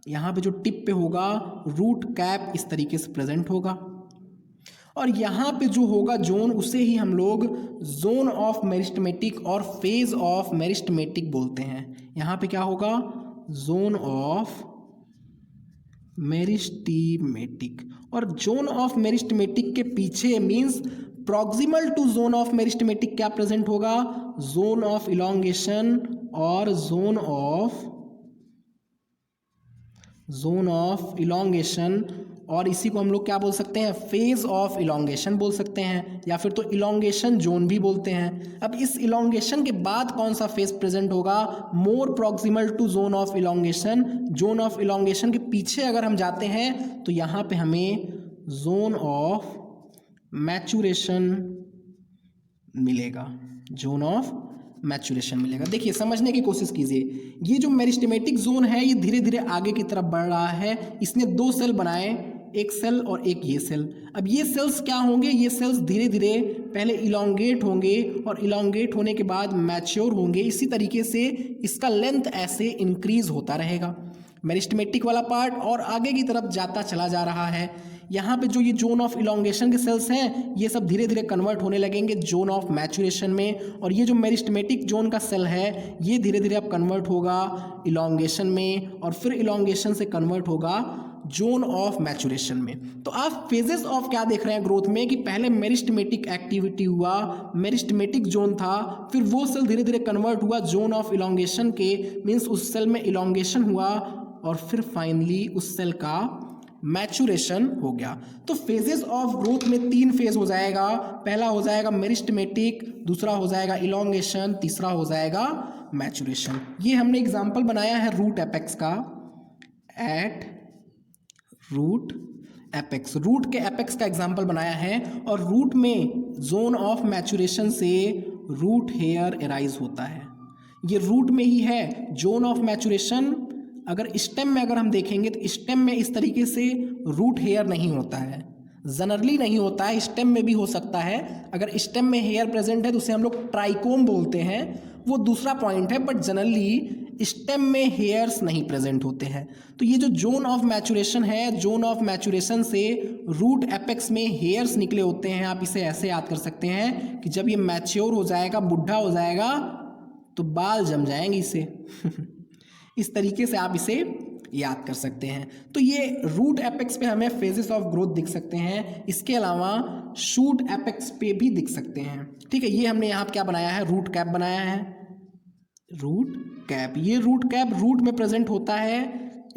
यहाँ पे जो टिप पे होगा रूट कैप इस तरीके से प्रेजेंट होगा। और यहाँ पे जो होगा जोन, उसे ही हम लोग जोन ऑफ मेरिस्टेमेटिक और फेज ऑफ मेरिस्टेमेटिक बोलते हैं। यहाँ पे क्या होगा, जोन ऑफ मेरिस्टेमेटिक। और जोन ऑफ मेरिस्टेमेटिक के पीछे means proximal to zone of meristematic क्या प्रेजेंट होगा, जोन ऑफ इलोंगेशन और जोन ऑफ इलोंगेशन। और इसी को हम लोग क्या बोल सकते हैं, फेज ऑफ इलोंगेशन बोल सकते हैं, या फिर तो इलोंगेशन जोन भी बोलते हैं। अब इस इलोंगेशन के बाद कौन सा फेज प्रेजेंट होगा, more proximal to zone of elongation. Zone of elongation के पीछे अगर हम जाते हैं तो यहाँ पे हमें जोन ऑफ मैच्योरेशन मिलेगा, जोन ऑफ मैच्योरेशन मिलेगा। देखिए, समझने की कोशिश कीजिए, ये जो मेरिस्टेमेटिक जोन है ये धीरे धीरे आगे की तरफ बढ़ रहा है। इसने 2 सेल बनाए, एक सेल और एक ये सेल। अब ये सेल्स क्या होंगे, ये सेल्स धीरे धीरे पहले इलोंगेट होंगे और इलोंगेट होने के बाद मैच्योर होंगे। इसी तरीके से इसका लेंथ ऐसे इंक्रीज होता रहेगा। मेरिस्टेमेटिक वाला पार्ट और आगे की तरफ जाता चला जा रहा है। यहाँ पे जो ये जोन ऑफ इलोंगेशन के सेल्स हैं ये सब धीरे धीरे कन्वर्ट होने लगेंगे जोन ऑफ मैच्योरेशन में। और ये जो मेरिस्टेमेटिक जोन का सेल है ये धीरे धीरे अब कन्वर्ट होगा इलोंगेशन में, और फिर इलोंगेशन से कन्वर्ट होगा जोन ऑफ मैच्योरेशन में। तो आप फेजेस ऑफ क्या देख रहे हैं ग्रोथ में, कि पहले मेरिस्टेमेटिक एक्टिविटी हुआ, मेरिस्टेमेटिक जोन था, फिर वो सेल धीरे धीरे कन्वर्ट हुआ जोन ऑफ इलोंगेशन के, मीन्स उस सेल में इलोंगेशन हुआ, और फिर फाइनली उस सेल का मैच्योरेशन हो गया। तो फेजेस ऑफ ग्रोथ में 3 फेज हो जाएगा। पहला हो जाएगा मेरिस्टेमेटिक, दूसरा हो जाएगा इलोंगेशन, तीसरा हो जाएगा मैच्योरेशन। ये हमने एग्जांपल बनाया है रूट एपेक्स का, एट रूट एपेक्स। रूट के एपेक्स का एग्जांपल बनाया है, और रूट में जोन ऑफ मैच्योरेशन से रूट हेयर एराइज होता है। ये रूट में ही है जोन ऑफ मैच्योरेशन। अगर स्टेम में अगर हम देखेंगे तो स्टेम में इस तरीके से रूट हेयर नहीं होता है, जनरली नहीं होता है। स्टेम में भी हो सकता है, अगर स्टेम में हेयर प्रेजेंट है तो उसे हम लोग ट्राइकोम बोलते हैं, वो दूसरा पॉइंट है। बट जनरली स्टेम में हेयर्स नहीं प्रेजेंट होते हैं। तो ये जो जोन ऑफ मैच्योरेशन है, जोन ऑफ मैच्योरेशन से रूट एपेक्स में हेयर्स निकले होते हैं। आप इसे ऐसे याद कर सकते हैं कि जब ये मैच्योर हो जाएगा, बुढ़ा हो जाएगा, तो बाल जम जाएंगे इसे इस तरीके से आप इसे याद कर सकते हैं। तो ये रूट एपेक्स पे हमें फेजेस ऑफ ग्रोथ दिख सकते हैं। इसके अलावा शूट एपेक्स पे भी दिख सकते हैं। ठीक है, ये हमने यहाँ क्या बनाया है, रूट कैप बनाया है, रूट कैप। ये रूट कैप रूट में प्रेजेंट होता है,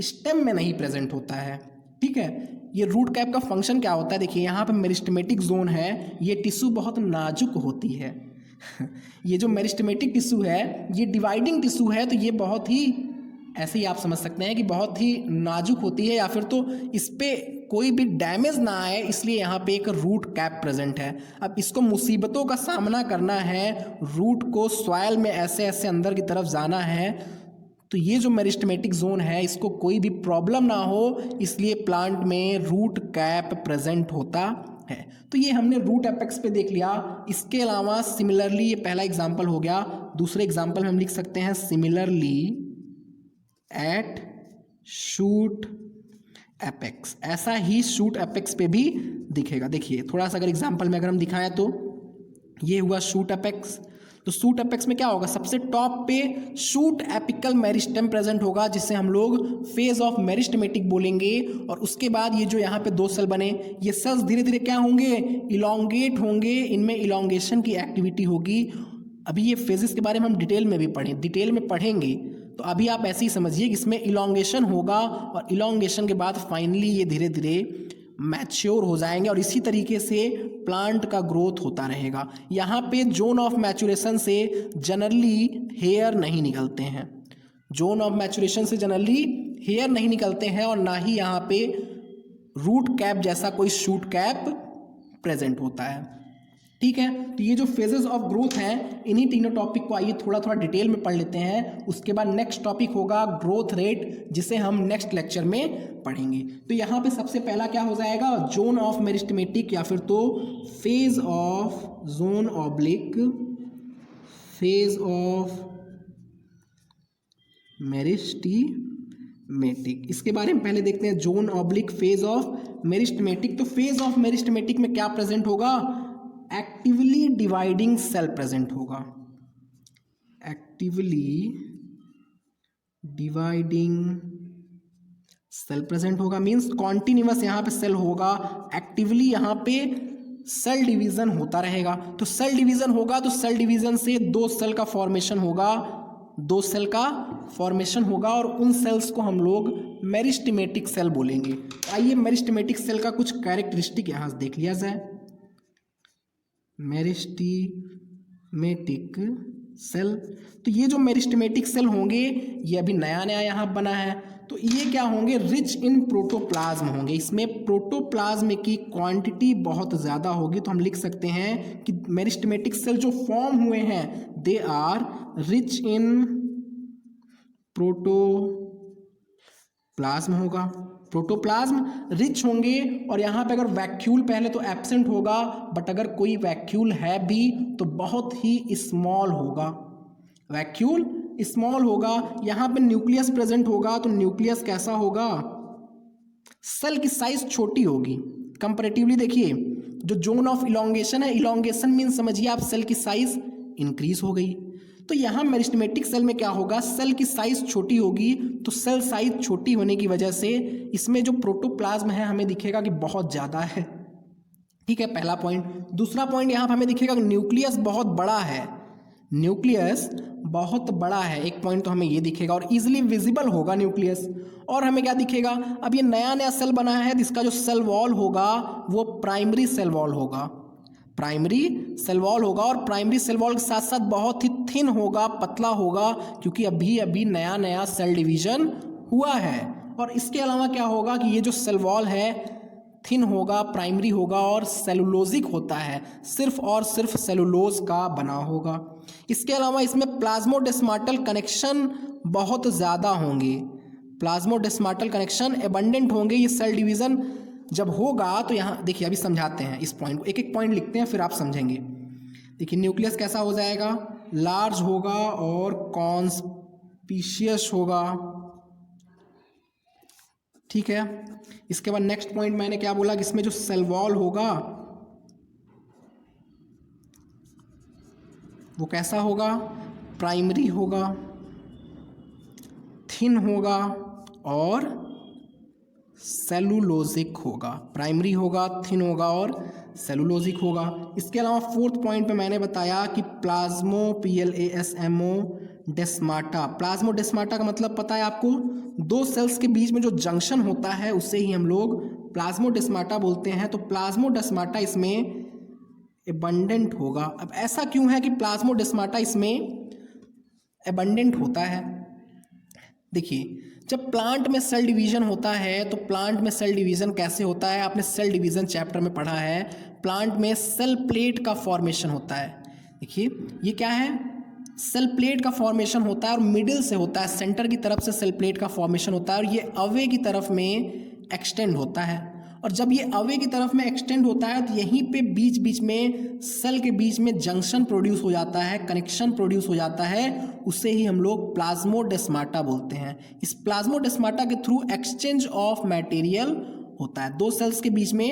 स्टेम में नहीं प्रेजेंट होता है। ठीक है, ये रूट कैप का फंक्शन क्या होता है, देखिए यहाँ पे मेरिस्टेमेटिक जोन है, ये टिश्यू बहुत नाजुक होती है ये जो मेरिस्टेमेटिक टिश्यू है ये डिवाइडिंग टिश्यू है, तो ये बहुत ही ऐसे ही आप समझ सकते हैं कि बहुत ही नाजुक होती है, या फिर तो इस पे कोई भी डैमेज ना आए, इसलिए यहाँ पे एक रूट कैप प्रेजेंट है। अब इसको मुसीबतों का सामना करना है, रूट को सॉइल में ऐसे ऐसे अंदर की तरफ जाना है, तो ये जो मेरिस्टेमेटिक जोन है इसको कोई भी प्रॉब्लम ना हो इसलिए प्लांट में रूट कैप प्रेजेंट होता है। तो ये हमने रूट एपेक्स पे देख लिया। इसके अलावा सिमिलरली, ये पहला एग्जांपल हो गया। दूसरे एग्जांपल में हम लिख सकते हैं सिमिलरली एट शूट एपेक्स। ऐसा ही शूट एपेक्स पे भी दिखेगा। देखिए थोड़ा सा अगर एग्जांपल में अगर हम दिखाएं तो ये हुआ शूट एपेक्स। तो शूट एपेक्स में क्या होगा, सबसे टॉप पे शूट एपिकल मेरिस्टेम प्रेजेंट होगा जिसे हम लोग फेज ऑफ मेरिस्टेमेटिक बोलेंगे। और उसके बाद ये जो यहाँ पे दो सेल बने, ये सेल्स धीरे धीरे क्या होंगे, इलोंगेट होंगे। इनमें इलोंगेशन की एक्टिविटी होगी। अभी ये फेजेस के बारे में हम डिटेल में भी डिटेल में पढ़ेंगे। तो अभी आप ऐसे ही समझिए कि इसमें इलोंगेशन होगा और इलोंगेशन के बाद फाइनली ये धीरे धीरे मैच्योर हो जाएंगे और इसी तरीके से प्लांट का ग्रोथ होता रहेगा। यहाँ पे जोन ऑफ मैचुरेशन से जनरली हेयर नहीं निकलते हैं। जोन ऑफ मैचुरेशन से जनरली हेयर नहीं निकलते हैं और ना ही यहाँ पे रूट कैप जैसा कोई शूट कैप प्रेजेंट होता है। ठीक है, तो ये जो फेजेस ऑफ ग्रोथ हैं इन्हीं तीनों टॉपिक को आइए थोड़ा थोड़ा डिटेल में पढ़ लेते हैं। उसके बाद नेक्स्ट टॉपिक होगा ग्रोथ रेट, जिसे हम नेक्स्ट लेक्चर में पढ़ेंगे। तो यहाँ पे सबसे पहला क्या हो जाएगा, जोन ऑफ मेरिस्टेमेटिक या फिर तो phase of zone oblique phase of meristematic. इसके बारे में पहले देखते हैं, zone oblique phase of meristematic. तो फेज ऑफ मेरिस्टेमेटिक में क्या प्रेजेंट होगा, एक्टिवली डिवाइडिंग सेल प्रेजेंट होगा। एक्टिवली डिवाइडिंग सेल प्रेजेंट होगा मींस कॉन्टिन्यूअस यहाँ पे सेल होगा। एक्टिवली यहाँ पे सेल डिवीजन होता रहेगा। तो सेल डिवीजन होगा तो सेल डिवीजन से दो सेल का फॉर्मेशन होगा, दो सेल का फॉर्मेशन होगा और उन सेल्स को हम लोग मेरिस्टेमेटिक सेल बोलेंगे। आइए मेरिस्टेमेटिक सेल का कुछ कैरेक्टरिस्टिक यहाँ से देख लिया जाए। मेरिस्टेमेटिक सेल, तो ये जो मेरिस्टेमेटिक सेल होंगे ये अभी नया नया यहाँ बना है। तो ये क्या होंगे, रिच इन प्रोटोप्लाज्म होंगे। इसमें प्रोटोप्लाज्म की क्वांटिटी बहुत ज़्यादा होगी। तो हम लिख सकते हैं कि मेरिस्टेमेटिक सेल जो फॉर्म हुए हैं they are rich in protoplasm होगा। प्रोटोप्लाज्म रिच होंगे और यहाँ पे अगर वैक्यूल पहले तो एब्सेंट होगा, बट अगर कोई वैक्यूल है भी तो बहुत ही स्मॉल होगा। वैक्यूल स्मॉल होगा। यहाँ पे न्यूक्लियस प्रेजेंट होगा तो न्यूक्लियस कैसा होगा, सेल की साइज छोटी होगी कंपैरेटिवली। देखिए जो जोन ऑफ इलोंगेशन है, इलोंगेशन मीन समझिए आप सेल की साइज इंक्रीज हो गई। तो यहाँ मेरिस्टेमेटिक सेल में क्या होगा, सेल की साइज छोटी होगी। तो सेल साइज छोटी होने की वजह से इसमें जो प्रोटोप्लाज्म है हमें दिखेगा कि बहुत ज़्यादा है। ठीक है, पहला पॉइंट। दूसरा पॉइंट यहाँ पर हमें दिखेगा कि न्यूक्लियस बहुत बड़ा है। न्यूक्लियस बहुत बड़ा है, एक पॉइंट तो हमें ये दिखेगा और इजीली विजिबल होगा न्यूक्लियस। और हमें क्या दिखेगा, अब ये नया नया सेल बना है जिसका जो सेल वॉल होगा वो प्राइमरी सेल वॉल होगा। प्राइमरी सेल वॉल होगा और प्राइमरी सेल वॉल के साथ साथ बहुत ही थिन होगा, पतला होगा, क्योंकि अभी अभी नया नया सेल डिवीजन हुआ है। और इसके अलावा क्या होगा कि ये जो सेल वॉल है थिन होगा, प्राइमरी होगा और सेलुलोजिक होता है, सिर्फ और सिर्फ सेलुलोज का बना होगा। इसके अलावा इसमें प्लाज्मोडेस्माटल कनेक्शन बहुत ज़्यादा होंगे। प्लाज्मोडेस्माटल कनेक्शन एबंडेंट होंगे। ये सेल डिवीज़न जब होगा तो यहाँ देखिए अभी समझाते हैं इस पॉइंट को, एक एक पॉइंट लिखते हैं फिर आप समझेंगे। देखिए न्यूक्लियस कैसा हो जाएगा, लार्ज होगा और कॉन्स्पिशियस होगा। ठीक है, इसके बाद नेक्स्ट पॉइंट मैंने क्या बोला कि इसमें जो सेल वॉल होगा वो कैसा होगा, प्राइमरी होगा, थिन होगा और सेलुलोजिक होगा। प्राइमरी होगा, थिन होगा और सेलुलोजिक होगा। इसके अलावा फोर्थ पॉइंट पे मैंने बताया कि प्लाज्मोडेस्माटा। प्लाज्मोडेस्माटा का मतलब पता है आपको, दो सेल्स के बीच में जो जंक्शन होता है उसे ही हम लोग प्लाज्मोडेस्माटा बोलते हैं। तो प्लाज्मोडेस्माटा इसमें एबंडेंट होगा। अब ऐसा क्यों है कि प्लाज्मोडेस्माटा इसमें एबंडेंट होता है, देखिए जब प्लांट में सेल डिवीजन होता है तो प्लांट में सेल डिवीजन कैसे होता है, आपने सेल डिवीजन चैप्टर में पढ़ा है। प्लांट में सेल प्लेट का फॉर्मेशन होता है। देखिए ये क्या है, सेल प्लेट का फॉर्मेशन होता है और मिडिल से होता है, सेंटर की तरफ से सेल प्लेट का फॉर्मेशन होता है और ये अवे की तरफ में एक्सटेंड होता है। और जब ये अवे की तरफ में एक्सटेंड होता है तो यहीं पे बीच बीच में सेल के बीच में जंक्शन प्रोड्यूस हो जाता है, कनेक्शन प्रोड्यूस हो जाता है, उसे ही हम लोग प्लाज्मोडेस्माटा बोलते हैं। इस प्लाज्मोडेस्माटा के थ्रू एक्सचेंज ऑफ मटेरियल होता है, दो सेल्स के बीच में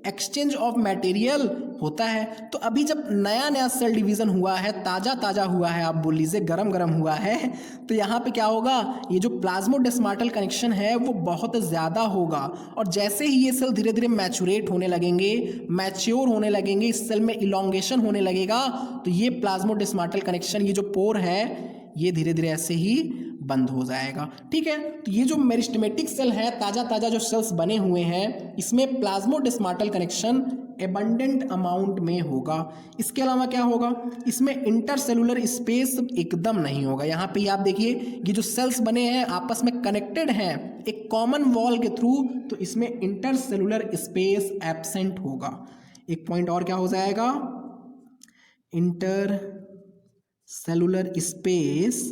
एक्सचेंज ऑफ मटेरियल होता है। तो अभी जब नया नया सेल डिवीज़न हुआ है, ताज़ा ताज़ा हुआ है, आप बोल लीजिए गरम गरम हुआ है, तो यहाँ पे क्या होगा, ये जो प्लाज्मोडेस्माटल कनेक्शन है वो बहुत ज़्यादा होगा। और जैसे ही ये सेल धीरे धीरे मैचुरेट होने लगेंगे, मैच्योर होने लगेंगे, इस सेल में इलोंगेशन होने लगेगा, तो ये प्लाज्मोडेस्माटल कनेक्शन, ये जो पोर है, ये धीरे धीरे ऐसे ही बंद हो जाएगा। ठीक है, तो ये जो मेरिस्टेमेटिक सेल है, ताज़ा ताज़ा जो सेल्स बने हुए हैं, इसमें प्लाज्मोडेस्माटल कनेक्शन एबंडेंट अमाउंट में होगा। इसके अलावा क्या होगा, इसमें इंटरसेलुलर स्पेस एकदम नहीं होगा। यहाँ पे आप देखिए, ये जो सेल्स बने हैं आपस में कनेक्टेड हैं एक कॉमन वॉल के थ्रू, तो इसमें इंटरसेलुलर स्पेस एब्सेंट होगा। एक पॉइंट और क्या हो जाएगा, इंटर सेलुलर स्पेस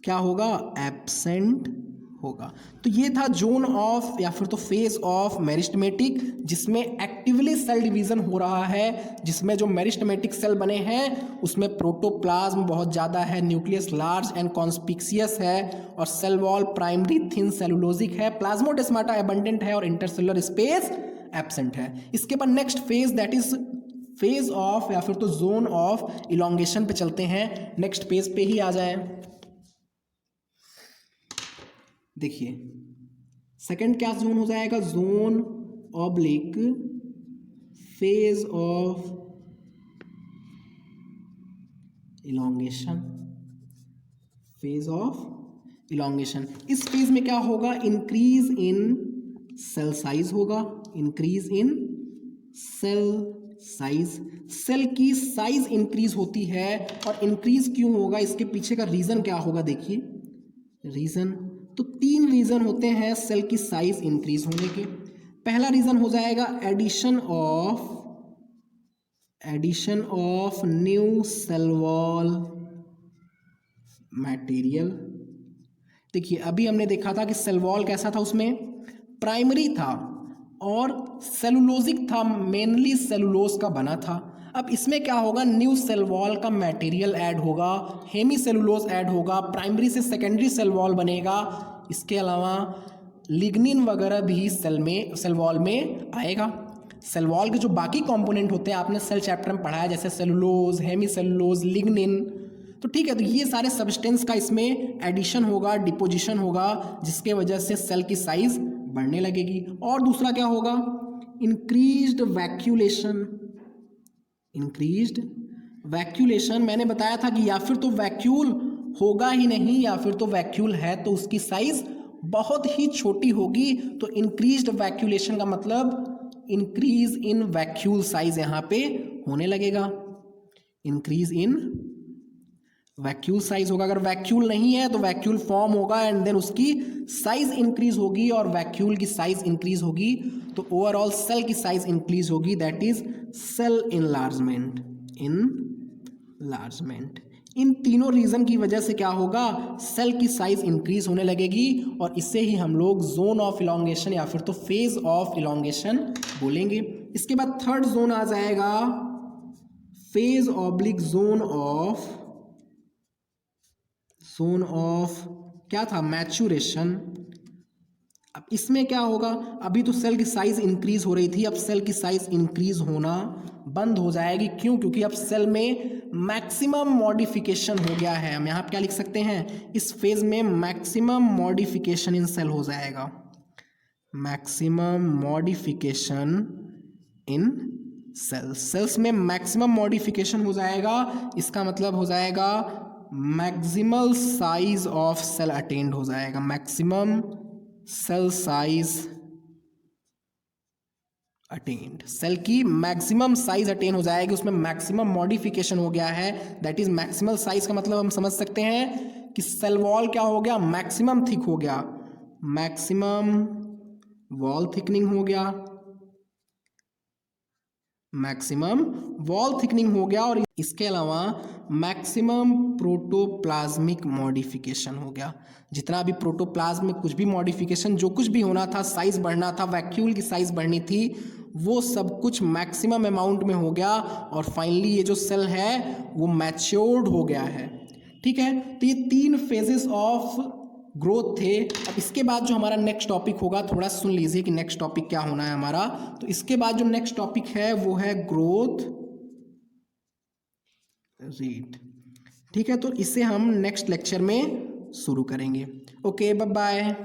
क्या होगा, एब्सेंट होगा। तो ये था जोन ऑफ या फिर तो फेज ऑफ मेरिस्टेमेटिक, जिसमें एक्टिवली सेल डिवीजन हो रहा है, जिसमें जो मेरिस्टेमेटिक सेल बने हैं उसमें प्रोटोप्लाज्म बहुत ज़्यादा है, न्यूक्लियस लार्ज एंड कॉन्स्पिक्सियस है, और cell wall primary thin cellulosic है, प्लाज्मोडेस्माटा एबंडेंट है और इंटरसेलुलर स्पेस एब्सेंट है। इसके बाद next phase that is phase of या फिर तो जोन ऑफ इलोंगेशन पे चलते हैं। नेक्स्ट पेज पे ही आ जाए, देखिए सेकंड क्या जोन हो जाएगा, zone oblique phase of elongation, phase of elongation. इस फेज में क्या होगा, इंक्रीज इन सेल साइज होगा, increase in cell size, cell की साइज इंक्रीज होती है। और इंक्रीज क्यों होगा, इसके पीछे का रीजन क्या होगा, देखिए रीजन तो 3 रीजन होते हैं सेल की साइज इंक्रीज होने के। पहला रीजन हो जाएगा addition of new cell wall material. देखिए अभी हमने देखा था कि सेल वॉल कैसा था, उसमें प्राइमरी था और सेलुलोजिक था, मेनली सेलुलोज का बना था। अब इसमें क्या होगा, न्यू सेल वॉल का मटेरियल ऐड होगा, हेमी सेलुलोज ऐड होगा, प्राइमरी से सेकेंडरी सेल वॉल बनेगा। इसके अलावा लिग्निन वगैरह भी सेल वॉल में आएगा। सेल वॉल के जो बाकी कंपोनेंट होते हैं आपने सेल चैप्टर में पढ़ा है, जैसे सेलुलोज, हेमी सेलुलोज, लिग्निन, तो ठीक है, तो ये सारे सब्सटेंस का इसमें एडिशन होगा, डिपोजिशन होगा, जिसके वजह से सेल की साइज बढ़ने लगेगी। और दूसरा क्या होगा, इंक्रीज्ड वैक्यूलेशन। इंक्रीज्ड वैक्यूलेशन मैंने बताया था कि या फिर तो वैक्यूल होगा ही नहीं, या फिर तो वैक्यूल है तो उसकी साइज बहुत ही छोटी होगी। तो इंक्रीज्ड वैक्यूलेशन का मतलब इंक्रीज इन वैक्यूल साइज यहाँ पे होने लगेगा, इंक्रीज इन वैक्यूल साइज होगा। अगर वैक्यूल नहीं है तो वैक्यूल फॉर्म होगा एंड देन उसकी साइज इंक्रीज होगी, और वैक्यूल की साइज इंक्रीज होगी तो ओवरऑल सेल की साइज इंक्रीज होगी, that is cell enlargement. Enlargement, इन तीनों रीजन की वजह से क्या होगा, सेल की साइज इंक्रीज होने लगेगी, और इससे ही हम लोग जोन ऑफ इलोंगेशन या फिर तो फेज ऑफ इलोंगेशन बोलेंगे। इसके बाद थर्ड जोन आ जाएगा, फेज ऑब्लिक जोन ऑफ क्या था, मैच्योरेशन। अब इसमें क्या होगा, अभी तो सेल की साइज इंक्रीज हो रही थी, अब सेल की साइज इंक्रीज होना बंद हो जाएगी। क्यों, क्योंकि अब सेल में मैक्सिमम मॉडिफिकेशन हो गया है। हम यहाँ पे क्या लिख सकते हैं, इस फेज में मैक्सिमम मॉडिफिकेशन इन सेल हो जाएगा, मैक्सिमम मॉडिफिकेशन इन सेल्स में मैक्सिमम मॉडिफिकेशन हो जाएगा। इसका मतलब हो जाएगा maximal size of cell attend हो जाएगा, maximum cell size attend, cell की मैक्सिमम साइज अटेन हो जाएगी, उसमें मैक्सिमम मॉडिफिकेशन हो गया है। दैट इज मैक्सिमल साइज का मतलब हम समझ सकते हैं कि सेल वॉल क्या हो गया, मैक्सिमम थिक हो गया, मैक्सिमम वॉल थिकनिंग हो गया, मैक्सिमम वॉल थिकनिंग हो गया। और इसके अलावा मैक्सिमम प्रोटोप्लाज्मिक मॉडिफिकेशन हो गया। जितना भी प्रोटोप्लाज्म में कुछ भी मॉडिफिकेशन, जो कुछ भी होना था, साइज बढ़ना था, वैक्यूल की साइज बढ़नी थी, वो सब कुछ मैक्सिमम अमाउंट में हो गया और फाइनली ये जो सेल है वो मैच्योर्ड हो गया है। ठीक है, तो ये 3 फेजेस ऑफ ग्रोथ थे। अब इसके बाद जो हमारा नेक्स्ट टॉपिक होगा, थोड़ा सुन लीजिए कि नेक्स्ट टॉपिक क्या होना है हमारा। तो इसके बाद जो नेक्स्ट टॉपिक है वो है ग्रोथ रेट। ठीक है, तो इसे हम नेक्स्ट लेक्चर में शुरू करेंगे। Okay, bye bye.